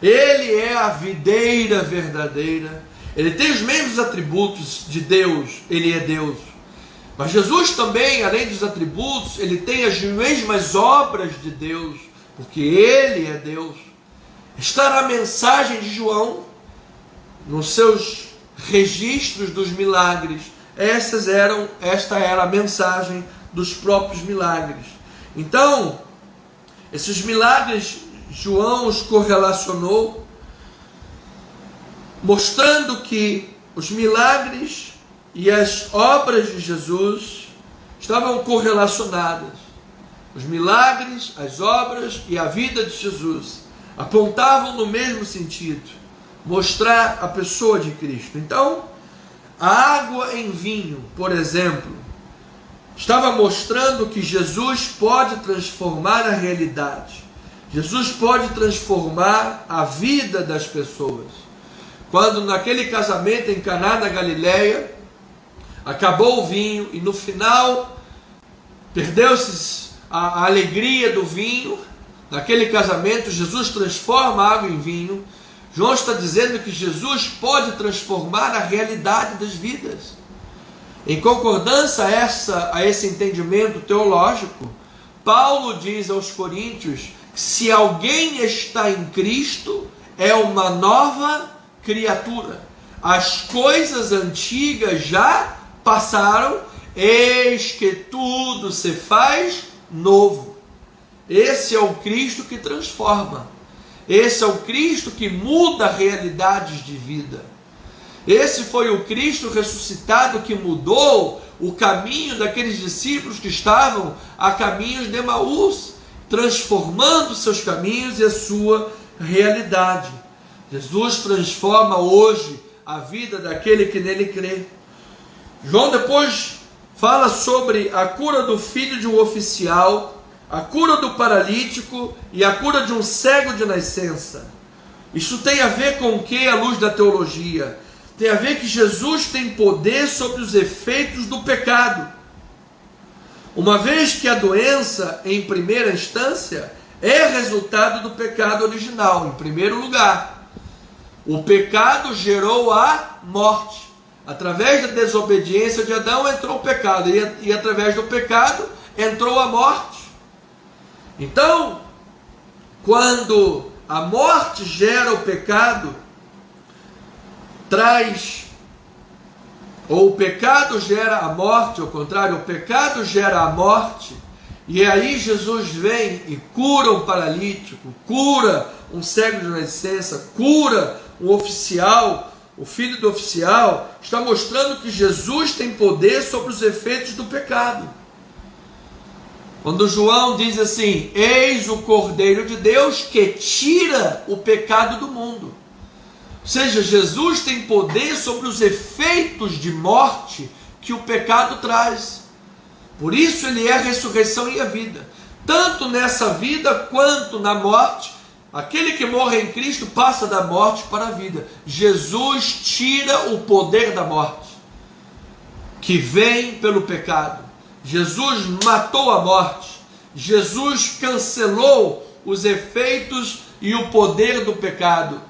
[SPEAKER 1] Ele é a videira verdadeira. Ele tem os mesmos atributos de Deus, Ele é Deus. Mas Jesus também, além dos atributos, Ele tem as mesmas obras de Deus, porque Ele é Deus. Está na mensagem de João, nos seus registros dos milagres. Esta era a mensagem dos próprios milagres. Então, esses milagres, João os correlacionou, mostrando que os milagres e as obras de Jesus estavam correlacionadas. Os milagres, as obras e a vida de Jesus apontavam no mesmo sentido, mostrar a pessoa de Cristo. Então, a água em vinho, por exemplo, estava mostrando que Jesus pode transformar a realidade. Jesus pode transformar a vida das pessoas. Quando naquele casamento em Caná da Galileia, acabou o vinho e no final perdeu-se a alegria do vinho, naquele casamento Jesus transforma a água em vinho. João está dizendo que Jesus pode transformar a realidade das vidas. Em concordância a esse entendimento teológico, Paulo diz aos Coríntios que se alguém está em Cristo, é uma nova criatura. As coisas antigas já passaram, eis que tudo se faz novo. Esse é o Cristo que transforma. Esse é o Cristo que muda realidades de vida. Esse foi o Cristo ressuscitado que mudou o caminho daqueles discípulos que estavam a caminhos de Emaús, transformando seus caminhos e a sua realidade. Jesus transforma hoje a vida daquele que nele crê. João depois fala sobre a cura do filho de um oficial, a cura do paralítico e a cura de um cego de nascença. Isso tem a ver com o que? À luz da teologia. Tem a ver que Jesus tem poder sobre os efeitos do pecado. Uma vez que a doença, em primeira instância, é resultado do pecado original, em primeiro lugar. O pecado gerou a morte. Através da desobediência de Adão entrou o pecado, e através do pecado entrou a morte. Então, quando a morte gera o pecado, ou o pecado gera a morte, ao contrário, o pecado gera a morte, e aí Jesus vem e cura um paralítico, cura um cego de nascença, cura um oficial, o filho do oficial, está mostrando que Jesus tem poder sobre os efeitos do pecado. Quando João diz assim, eis o Cordeiro de Deus que tira o pecado do mundo. Ou seja, Jesus tem poder sobre os efeitos de morte que o pecado traz. Por isso ele é a ressurreição e a vida. Tanto nessa vida quanto na morte, aquele que morre em Cristo passa da morte para a vida. Jesus tira o poder da morte, que vem pelo pecado. Jesus matou a morte. Jesus cancelou os efeitos e o poder do pecado.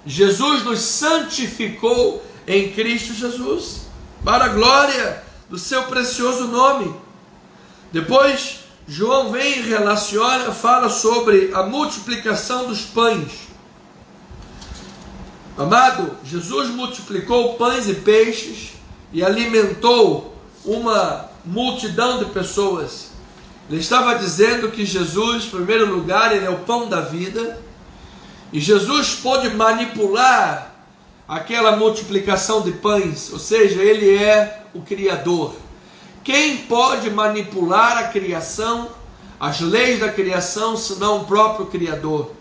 [SPEAKER 1] Jesus nos santificou em Cristo Jesus, para a glória do seu precioso nome. Depois, João vem e relaciona, fala sobre a multiplicação dos pães. Amado, Jesus multiplicou pães e peixes e alimentou uma multidão de pessoas. Ele estava dizendo que Jesus, em primeiro lugar, ele é o pão da vida. E Jesus pôde manipular aquela multiplicação de pães, ou seja, ele é o Criador. Quem pode manipular a criação, as leis da criação, senão o próprio Criador?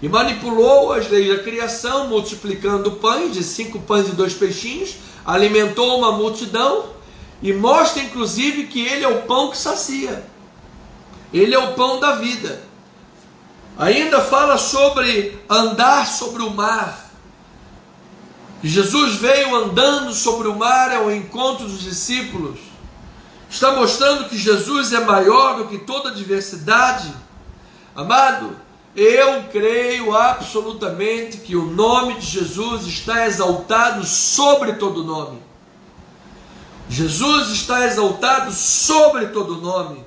[SPEAKER 1] E manipulou as leis da criação, multiplicando pães, de 5 pães e 2 peixinhos, alimentou uma multidão, e mostra inclusive que ele é o pão que sacia. Ele é o pão da vida. Ainda fala sobre andar sobre o mar. Jesus veio andando sobre o mar ao encontro dos discípulos. Está mostrando que Jesus é maior do que toda adversidade. Amado, eu creio absolutamente que o nome de Jesus está exaltado sobre todo nome. Jesus está exaltado sobre todo nome.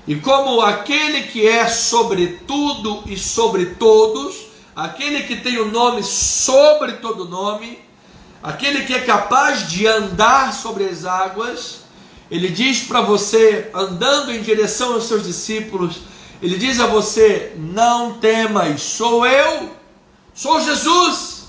[SPEAKER 1] E como aquele que é sobre tudo e sobre todos, aquele que tem o nome sobre todo nome, aquele que é capaz de andar sobre as águas, ele diz para você, andando em direção aos seus discípulos, ele diz a você: não temas, sou eu, sou Jesus.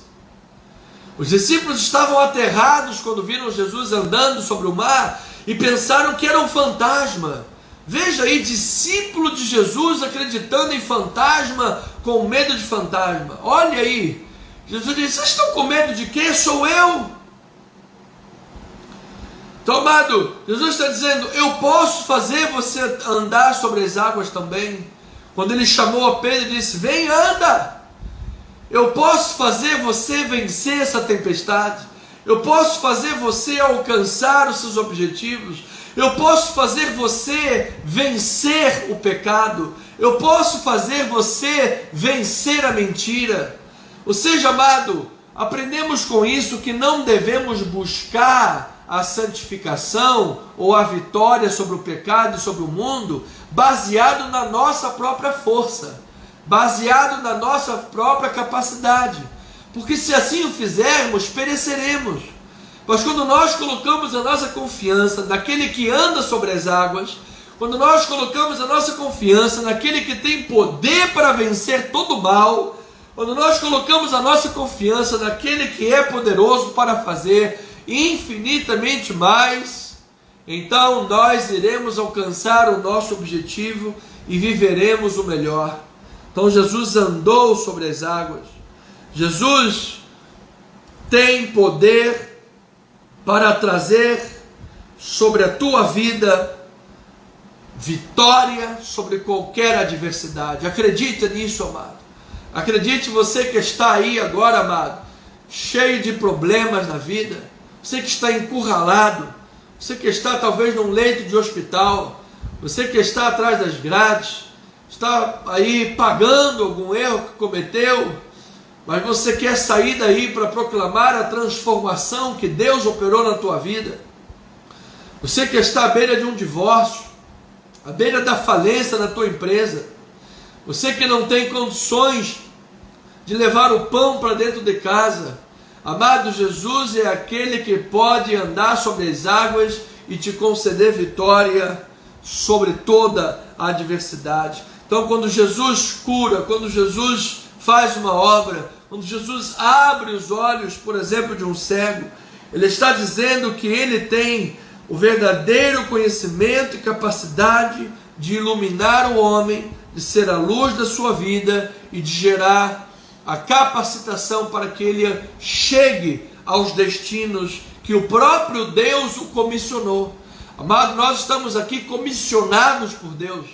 [SPEAKER 1] Os discípulos estavam aterrados quando viram Jesus andando sobre o mar e pensaram que era um fantasma. Veja aí, discípulo de Jesus acreditando em fantasma, com medo de fantasma. Olha aí, Jesus disse: vocês estão com medo de quê? Sou eu. Então, amado, Jesus está dizendo: eu posso fazer você andar sobre as águas também. Quando ele chamou a Pedro e disse: vem, anda. Eu posso fazer você vencer essa tempestade. Eu posso fazer você alcançar os seus objetivos. Eu posso fazer você vencer o pecado. Eu posso fazer você vencer a mentira. Ou seja, amado, aprendemos com isso que não devemos buscar a santificação ou a vitória sobre o pecado e sobre o mundo baseado na nossa própria força, baseado na nossa própria capacidade, porque se assim o fizermos, pereceremos. Mas quando nós colocamos a nossa confiança naquele que anda sobre as águas, quando nós colocamos a nossa confiança naquele que tem poder para vencer todo o mal, quando nós colocamos a nossa confiança naquele que é poderoso para fazer infinitamente mais, então nós iremos alcançar o nosso objetivo e viveremos o melhor. Então Jesus andou sobre as águas. Jesus tem poder para trazer sobre a tua vida vitória sobre qualquer adversidade. Acredita nisso, amado. Acredite, você que está aí agora, amado, cheio de problemas na vida, você que está encurralado, você que está talvez num leito de hospital, você que está atrás das grades, está aí pagando algum erro que cometeu, mas você quer sair daí para proclamar a transformação que Deus operou na tua vida. Você que está à beira de um divórcio, à beira da falência da tua empresa, você que não tem condições de levar o pão para dentro de casa, amado, Jesus é aquele que pode andar sobre as águas e te conceder vitória sobre toda a adversidade. Então, quando Jesus cura, quando Jesus faz uma obra, quando Jesus abre os olhos, por exemplo, de um cego, ele está dizendo que ele tem o verdadeiro conhecimento e capacidade de iluminar o homem, de ser a luz da sua vida e de gerar a capacitação para que ele chegue aos destinos que o próprio Deus o comissionou. Amado, nós estamos aqui comissionados por Deus.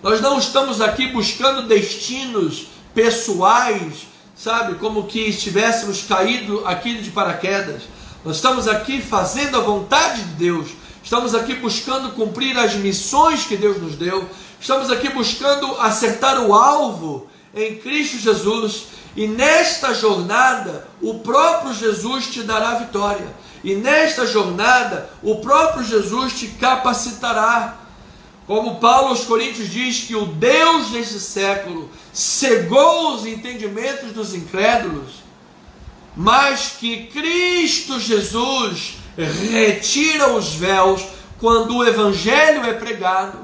[SPEAKER 1] Nós não estamos aqui buscando destinos pessoais, sabe, como que estivéssemos caído aqui de paraquedas. Nós estamos aqui fazendo a vontade de Deus. Estamos aqui buscando cumprir as missões que Deus nos deu. Estamos aqui buscando acertar o alvo em Cristo Jesus. E nesta jornada, o próprio Jesus te dará vitória. E nesta jornada, o próprio Jesus te capacitará. Como Paulo aos Coríntios diz que o Deus deste século cegou os entendimentos dos incrédulos, mas que Cristo Jesus retira os véus quando o Evangelho é pregado.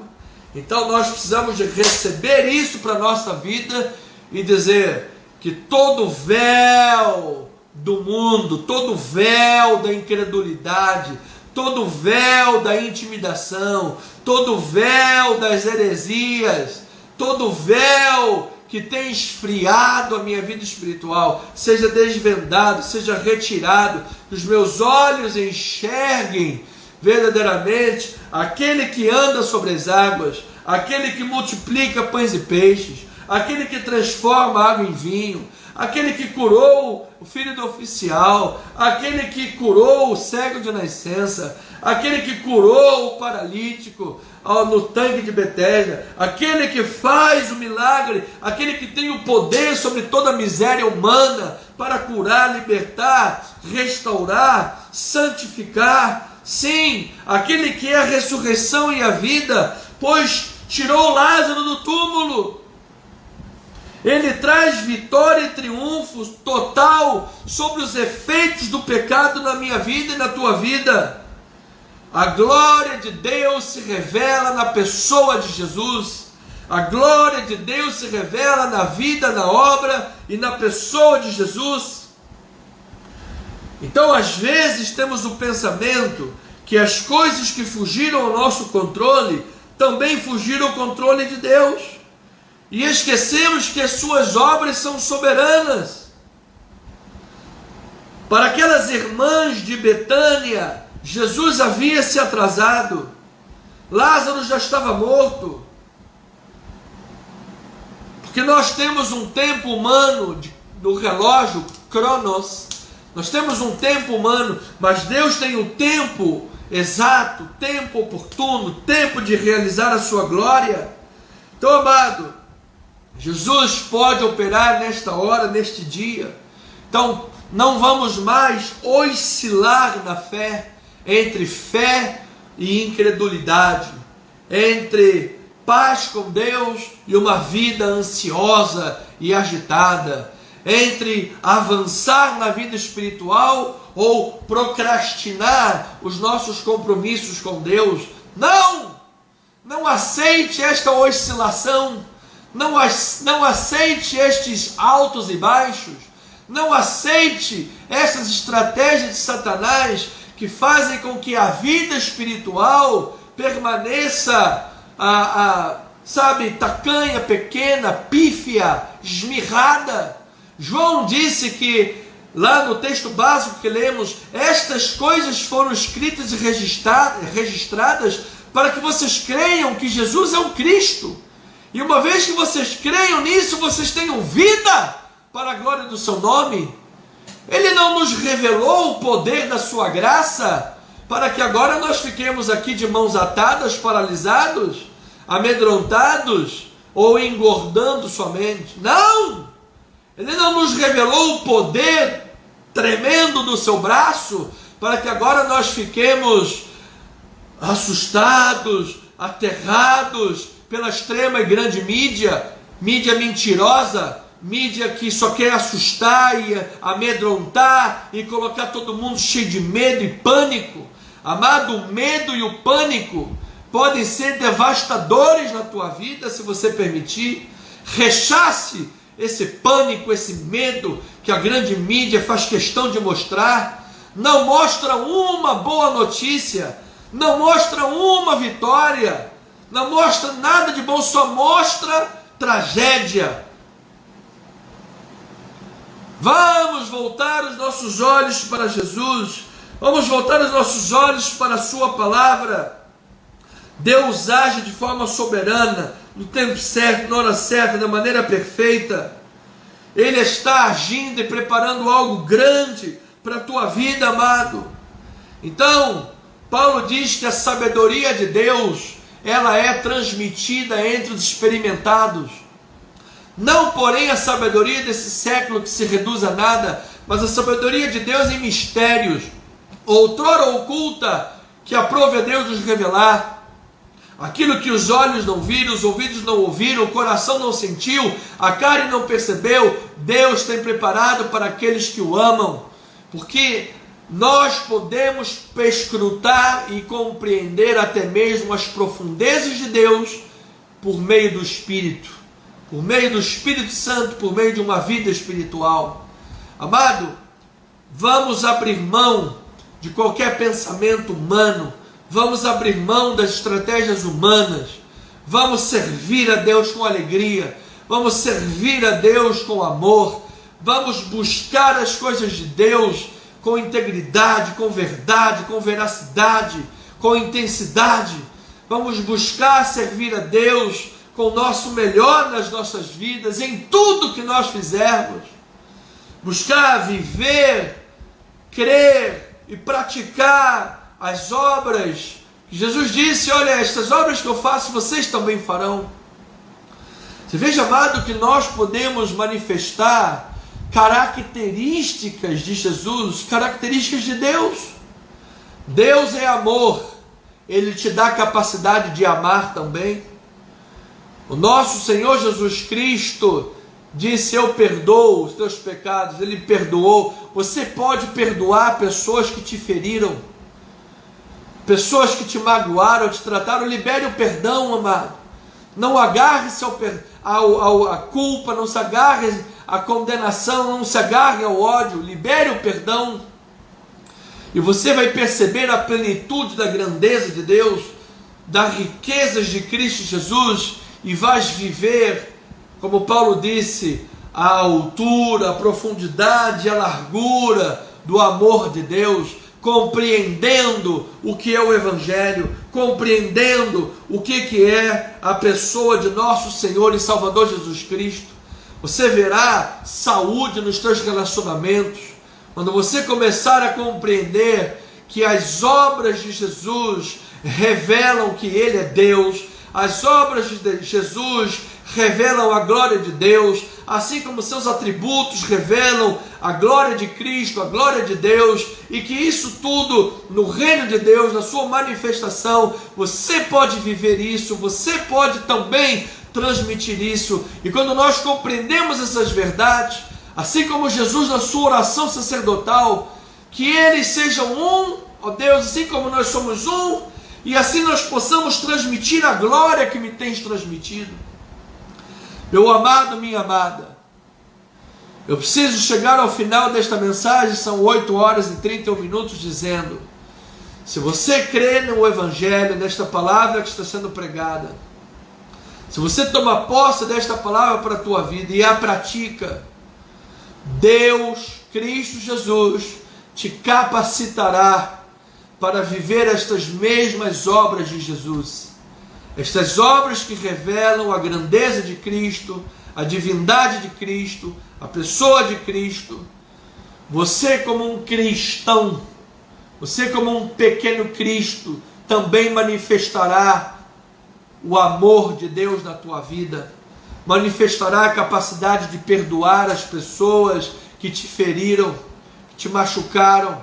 [SPEAKER 1] Então nós precisamos de receber isso para a nossa vida e dizer que todo véu do mundo, todo véu da incredulidade, todo véu da intimidação, todo véu das heresias, todo véu que tem esfriado a minha vida espiritual, seja desvendado, seja retirado, que os meus olhos enxerguem verdadeiramente aquele que anda sobre as águas, aquele que multiplica pães e peixes, aquele que transforma água em vinho, aquele que curou o filho do oficial, aquele que curou o cego de nascença, aquele que curou o paralítico no tanque de Betesda, aquele que faz o milagre, aquele que tem o poder sobre toda a miséria humana para curar, libertar, restaurar, santificar. Sim, aquele que é a ressurreição e a vida, pois tirou Lázaro do túmulo. Ele traz vitória e triunfo total sobre os efeitos do pecado na minha vida e na tua vida. A glória de Deus se revela na pessoa de Jesus. A glória de Deus se revela na vida, na obra e na pessoa de Jesus. Então, às vezes, temos o pensamento que as coisas que fugiram ao nosso controle também fugiram ao controle de Deus. E esquecemos que as suas obras são soberanas. Para aquelas irmãs de Betânia, Jesus havia se atrasado. Lázaro já estava morto. Porque nós temos um tempo humano do relógio, Cronos. Nós temos um tempo humano, mas Deus tem o tempo exato, tempo oportuno, tempo de realizar a sua glória. Então, amado, Jesus pode operar nesta hora, neste dia. Então, não vamos mais oscilar na fé, entre fé e incredulidade, entre paz com Deus e uma vida ansiosa e agitada, entre avançar na vida espiritual ou procrastinar os nossos compromissos com Deus. Não aceite esta oscilação. Não aceite estes altos e baixos. Não aceite essas estratégias de Satanás que fazem com que a vida espiritual permaneça, tacanha, pequena, pífia, esmirrada. João disse que, lá no texto básico que lemos, estas coisas foram escritas e registradas para que vocês creiam que Jesus é o Cristo. E uma vez que vocês creiam nisso, vocês tenham vida para a glória do seu nome. Ele não nos revelou o poder da sua graça para que agora nós fiquemos aqui de mãos atadas, paralisados, amedrontados ou engordando somente. Não! Ele não nos revelou o poder tremendo do seu braço para que agora nós fiquemos assustados, aterrados pela extrema e grande mídia mentirosa, mídia que só quer assustar e amedrontar e colocar todo mundo cheio de medo e pânico. Amado, o medo e o pânico podem ser devastadores na tua vida se você permitir. Rechace esse pânico, esse medo que a grande mídia faz questão de mostrar. Não mostra uma boa notícia, não mostra uma vitória, não mostra nada de bom, só mostra tragédia. Vamos voltar os nossos olhos para Jesus, vamos voltar os nossos olhos para a sua palavra. Deus age de forma soberana, no tempo certo, na hora certa, da maneira perfeita. Ele está agindo e preparando algo grande para a tua vida, amado. Então, Paulo diz que a sabedoria de Deus, ela é transmitida entre os experimentados. Não, porém, a sabedoria desse século que se reduz a nada, mas a sabedoria de Deus em mistérios, outrora oculta, que aprove a Deus nos revelar. Aquilo que os olhos não viram, os ouvidos não ouviram, o coração não sentiu, a carne não percebeu, Deus tem preparado para aqueles que o amam. Porque nós podemos perscrutar e compreender até mesmo as profundezas de Deus por meio do Espírito, por meio do Espírito Santo, por meio de uma vida espiritual. Amado, vamos abrir mão de qualquer pensamento humano, vamos abrir mão das estratégias humanas, vamos servir a Deus com alegria, vamos servir a Deus com amor, vamos buscar as coisas de Deus com integridade, com verdade, com veracidade, com intensidade. vamos buscar servir a Deus com o nosso melhor nas nossas vidas, em tudo que nós fizermos. Buscar viver, crer e praticar as obras. Jesus disse: olha, estas obras que eu faço, vocês também farão. Você veja, amado, que nós podemos manifestar características de Jesus, características de Deus. Deus é amor, Ele te dá a capacidade de amar também. O nosso Senhor Jesus Cristo disse: eu perdoo os teus pecados. Ele perdoou. Você pode perdoar pessoas que te feriram, pessoas que te magoaram, te trataram. Libere o perdão, amado. Não agarre-se à culpa, não se agarre à condenação, não se agarre ao ódio. Libere o perdão. E você vai perceber a plenitude da grandeza de Deus, das riquezas de Cristo Jesus, e vais viver, como Paulo disse, a altura, a profundidade, a largura do amor de Deus, compreendendo o que é o Evangelho, compreendendo o que é a pessoa de nosso Senhor e Salvador Jesus Cristo. Você verá saúde nos teus relacionamentos, quando você começar a compreender que as obras de Jesus revelam que Ele é Deus, as obras de Jesus revelam a glória de Deus, assim como seus atributos revelam a glória de Cristo, a glória de Deus, e que isso tudo no reino de Deus, na sua manifestação, você pode viver isso, você pode também transmitir isso. E quando nós compreendemos essas verdades, assim como Jesus na sua oração sacerdotal, que eles sejam um, ó Deus, assim como nós somos um, e assim nós possamos transmitir a glória que me tens transmitido. Meu amado, minha amada, eu preciso chegar ao final desta mensagem, são 8 horas e 31 minutos, dizendo: se você crê no Evangelho, nesta palavra que está sendo pregada, se você toma posse desta palavra para a tua vida e a pratica, Deus, Cristo Jesus, te capacitará para viver estas mesmas obras de Jesus. Estas obras que revelam a grandeza de Cristo, a divindade de Cristo, a pessoa de Cristo. Você, como um cristão, você, como um pequeno Cristo, também manifestará o amor de Deus na tua vida, manifestará a capacidade de perdoar as pessoas que te feriram, que te machucaram,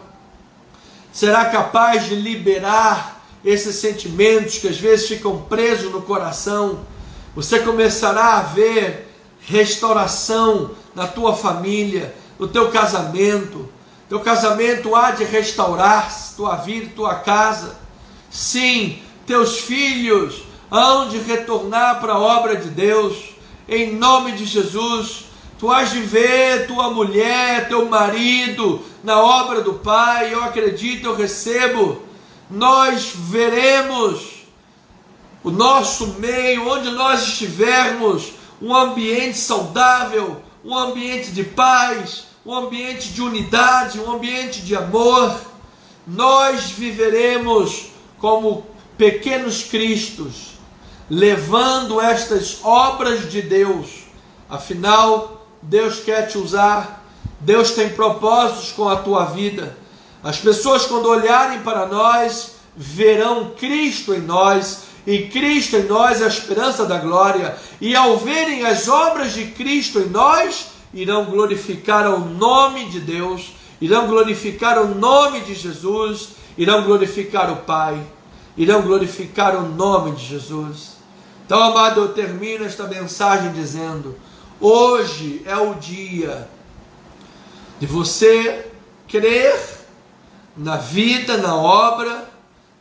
[SPEAKER 1] será capaz de liberar esses sentimentos que às vezes ficam presos no coração. Você começará a ver restauração na tua família, no teu casamento. Teu casamento há de restaurar-se, tua vida, tua casa. Sim, teus filhos hão de retornar para a obra de Deus, em nome de Jesus. Tu has de ver tua mulher, teu marido na obra do Pai. Eu acredito, eu recebo. Nós veremos o nosso meio, onde nós estivermos, um ambiente saudável, um ambiente de paz, um ambiente de unidade, um ambiente de amor. Nós viveremos como pequenos cristos, levando estas obras de Deus. Afinal, Deus quer te usar, Deus tem propósitos com a tua vida. As pessoas, quando olharem para nós, verão Cristo em nós, e Cristo em nós é a esperança da glória, e ao verem as obras de Cristo em nós, irão glorificar o nome de Deus, irão glorificar o nome de Jesus, irão glorificar o Pai, irão glorificar o nome de Jesus. Então, amado, eu termino esta mensagem dizendo: hoje é o dia de você crer na vida, na obra,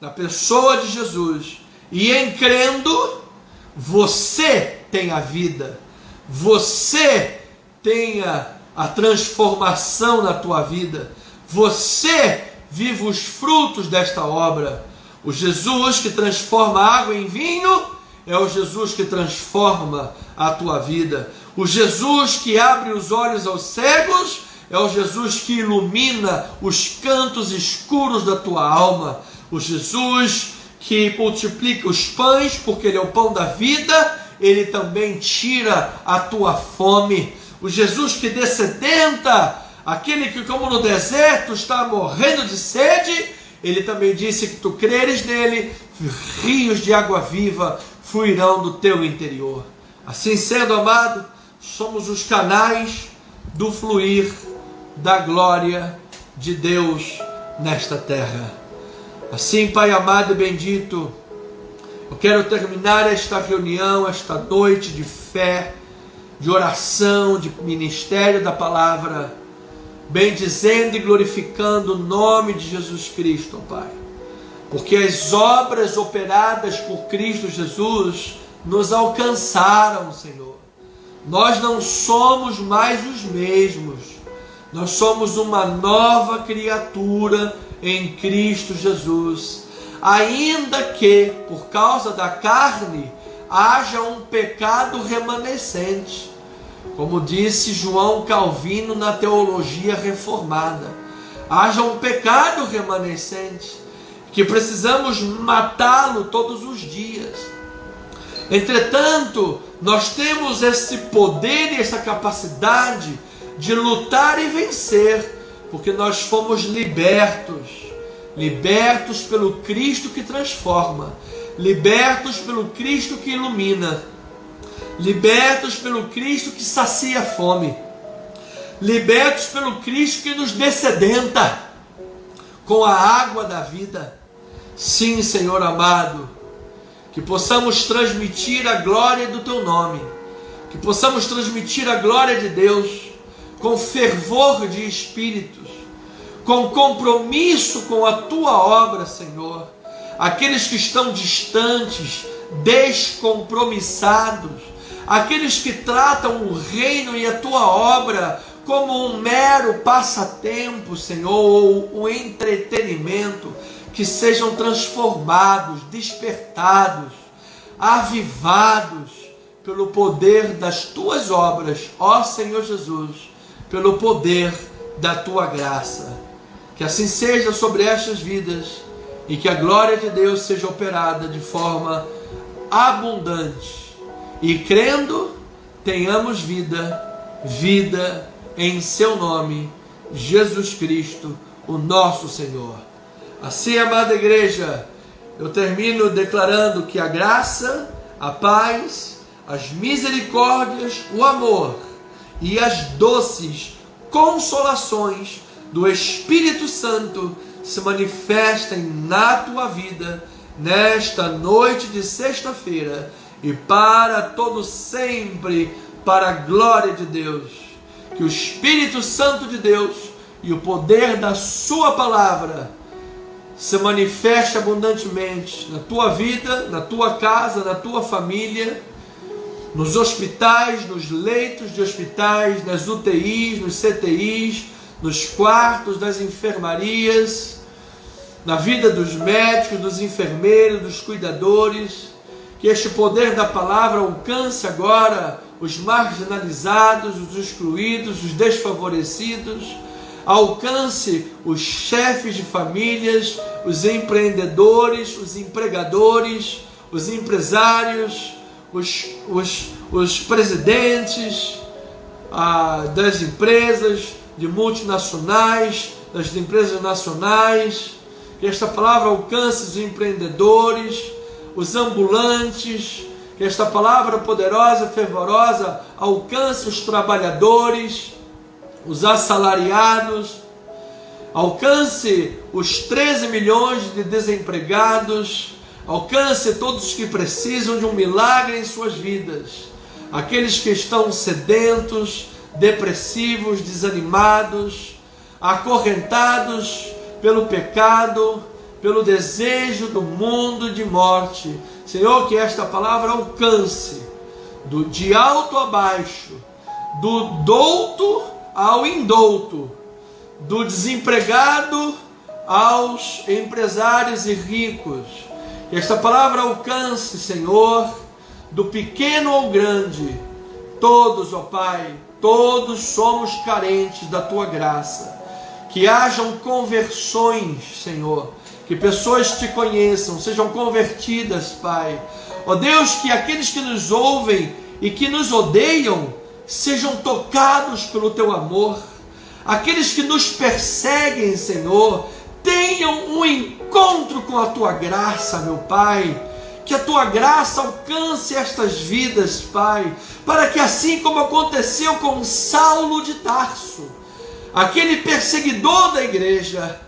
[SPEAKER 1] na pessoa de Jesus, e em crendo, você tem a vida, você tem a transformação na tua vida, você vive os frutos desta obra. O Jesus que transforma água em vinho é o Jesus que transforma a tua vida. O Jesus que abre os olhos aos cegos é o Jesus que ilumina os cantos escuros da tua alma. O Jesus que multiplica os pães, porque Ele é o pão da vida, Ele também tira a tua fome. O Jesus que descedenta, aquele que, como no deserto, está morrendo de sede, Ele também disse que tu creres nele, rios de água viva fluirão do teu interior. Assim sendo, amado, somos os canais do fluir da glória de Deus nesta terra. Assim, Pai amado e bendito, eu quero terminar esta reunião, esta noite de fé, de oração, de ministério da palavra, bendizendo e glorificando o nome de Jesus Cristo, Pai. Porque as obras operadas por Cristo Jesus nos alcançaram, Senhor. Nós não somos mais os mesmos. Nós somos uma nova criatura em Cristo Jesus. Ainda que, por causa da carne, haja um pecado remanescente. Como disse João Calvino na teologia reformada, haja um pecado remanescente, que precisamos matá-lo todos os dias. Entretanto, nós temos esse poder e essa capacidade de lutar e vencer, porque nós fomos libertos pelo Cristo que transforma, libertos pelo Cristo que ilumina, libertos pelo Cristo que sacia a fome, libertos pelo Cristo que nos descedenta com a água da vida. Sim, Senhor amado, que possamos transmitir a glória do Teu nome, que possamos transmitir a glória de Deus com fervor de espíritos, com compromisso com a Tua obra, Senhor. Aqueles que estão distantes, descompromissados, aqueles que tratam o reino e a Tua obra como um mero passatempo, Senhor, ou um entretenimento, que sejam transformados, despertados, avivados pelo poder das Tuas obras, ó Senhor Jesus, pelo poder da Tua graça. Que assim seja sobre estas vidas e que a glória de Deus seja operada de forma abundante. E crendo, tenhamos vida em Seu nome, Jesus Cristo, o nosso Senhor. Assim, amada igreja, eu termino declarando que a graça, a paz, as misericórdias, o amor e as doces consolações do Espírito Santo se manifestem na tua vida nesta noite de sexta-feira e para todo sempre, para a glória de Deus. Que o Espírito Santo de Deus e o poder da sua palavra se manifeste abundantemente na tua vida, na tua casa, na tua família, nos hospitais, nos leitos de hospitais, nas UTIs, nos CTIs, nos quartos das enfermarias, na vida dos médicos, dos enfermeiros, dos cuidadores. Que este poder da palavra alcance agora os marginalizados, os excluídos, os desfavorecidos, alcance os chefes de famílias, os empreendedores, os empregadores, os empresários, os presidentes das empresas de multinacionais, das empresas nacionais. Que esta palavra alcance os empreendedores, os ambulantes. Que esta palavra poderosa, fervorosa, alcance os trabalhadores, os assalariados, alcance os 13 milhões de desempregados, alcance todos que precisam de um milagre em suas vidas, aqueles que estão sedentos, depressivos, desanimados, acorrentados pelo pecado, pelo desejo do mundo de morte. Senhor, que esta palavra alcance de alto a baixo, do douto ao indouto, do desempregado aos empresários e ricos. Que esta palavra alcance, Senhor, do pequeno ao grande. Todos, ó Pai, todos somos carentes da Tua graça. Que hajam conversões, Senhor. que pessoas te conheçam, sejam convertidas, Pai. Ó Deus, que aqueles que nos ouvem e que nos odeiam sejam tocados pelo teu amor. Aqueles que nos perseguem, Senhor, tenham um encontro com a tua graça, meu Pai. Que a tua graça alcance estas vidas, Pai, para que assim como aconteceu com Saulo de Tarso, aquele perseguidor da igreja,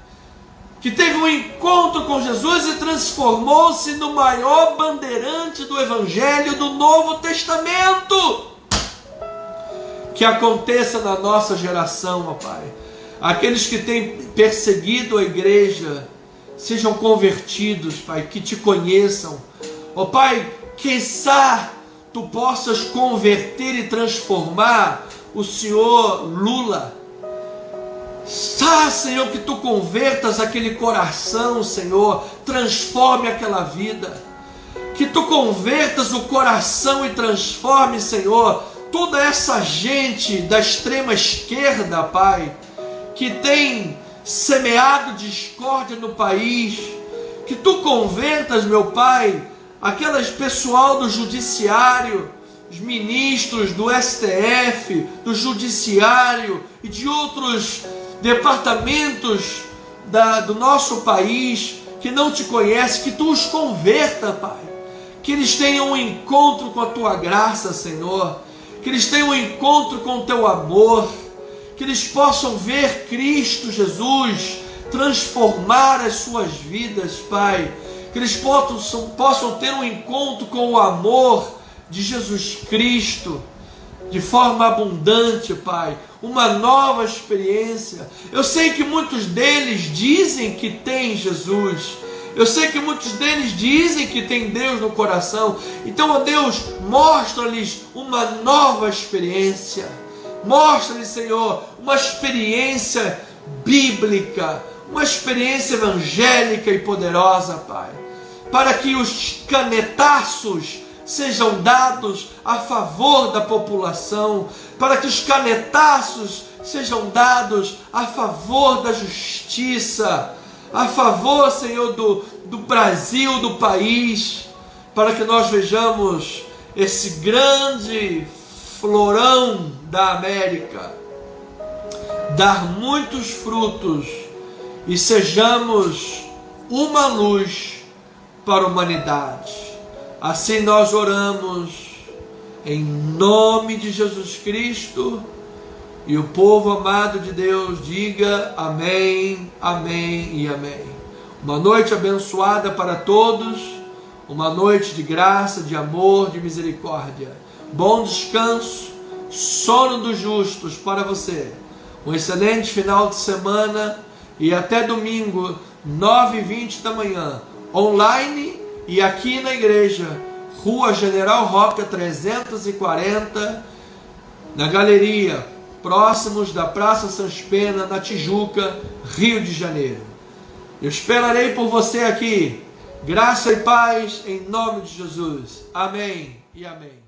[SPEAKER 1] que teve um encontro com Jesus e transformou-se no maior bandeirante do Evangelho do Novo Testamento, que aconteça na nossa geração, ó Pai. Aqueles que têm perseguido a igreja sejam convertidos, Pai, que te conheçam. Ó Pai, quiçá tu possas converter e transformar o senhor Lula. Senhor, que tu convertas aquele coração, Senhor, transforme aquela vida. Que tu convertas o coração e transforme, Senhor, toda essa gente da extrema esquerda, Pai, que tem semeado discórdia no país. Que tu convertas, meu Pai, aquelas pessoal do judiciário, os ministros do STF, do judiciário e de outros departamentos do nosso país que não te conhecem, que tu os converta, Pai. Que eles tenham um encontro com a tua graça, Senhor. Que eles tenham um encontro com o teu amor. Que eles possam ver Cristo Jesus transformar as suas vidas, Pai. Que eles possam ter um encontro com o amor de Jesus Cristo de forma abundante, Pai. Uma nova experiência. Eu sei que muitos deles dizem que tem Jesus. Eu sei que muitos deles dizem que tem Deus no coração. Então, ó Deus, mostra-lhes uma nova experiência. Mostra-lhes, Senhor, uma experiência bíblica, uma experiência evangélica e poderosa, Pai. Para que os canetaços sejam dados a favor da população, para que os canetaços sejam dados a favor da justiça, a favor, Senhor, do Brasil, do país, para que nós vejamos esse grande florão da América dar muitos frutos e sejamos uma luz para a humanidade. Assim nós oramos em nome de Jesus Cristo, e o povo amado de Deus diga amém, amém e amém. Uma noite abençoada para todos, uma noite de graça, de amor, de misericórdia. Bom descanso, sono dos justos para você. Um excelente final de semana e até domingo, 9h20 da manhã, online e aqui na igreja, Rua General Roca 340, na galeria, próximos da Praça Sans Pena, na Tijuca, Rio de Janeiro. Eu esperarei por você aqui. Graça e paz em nome de Jesus. Amém e amém.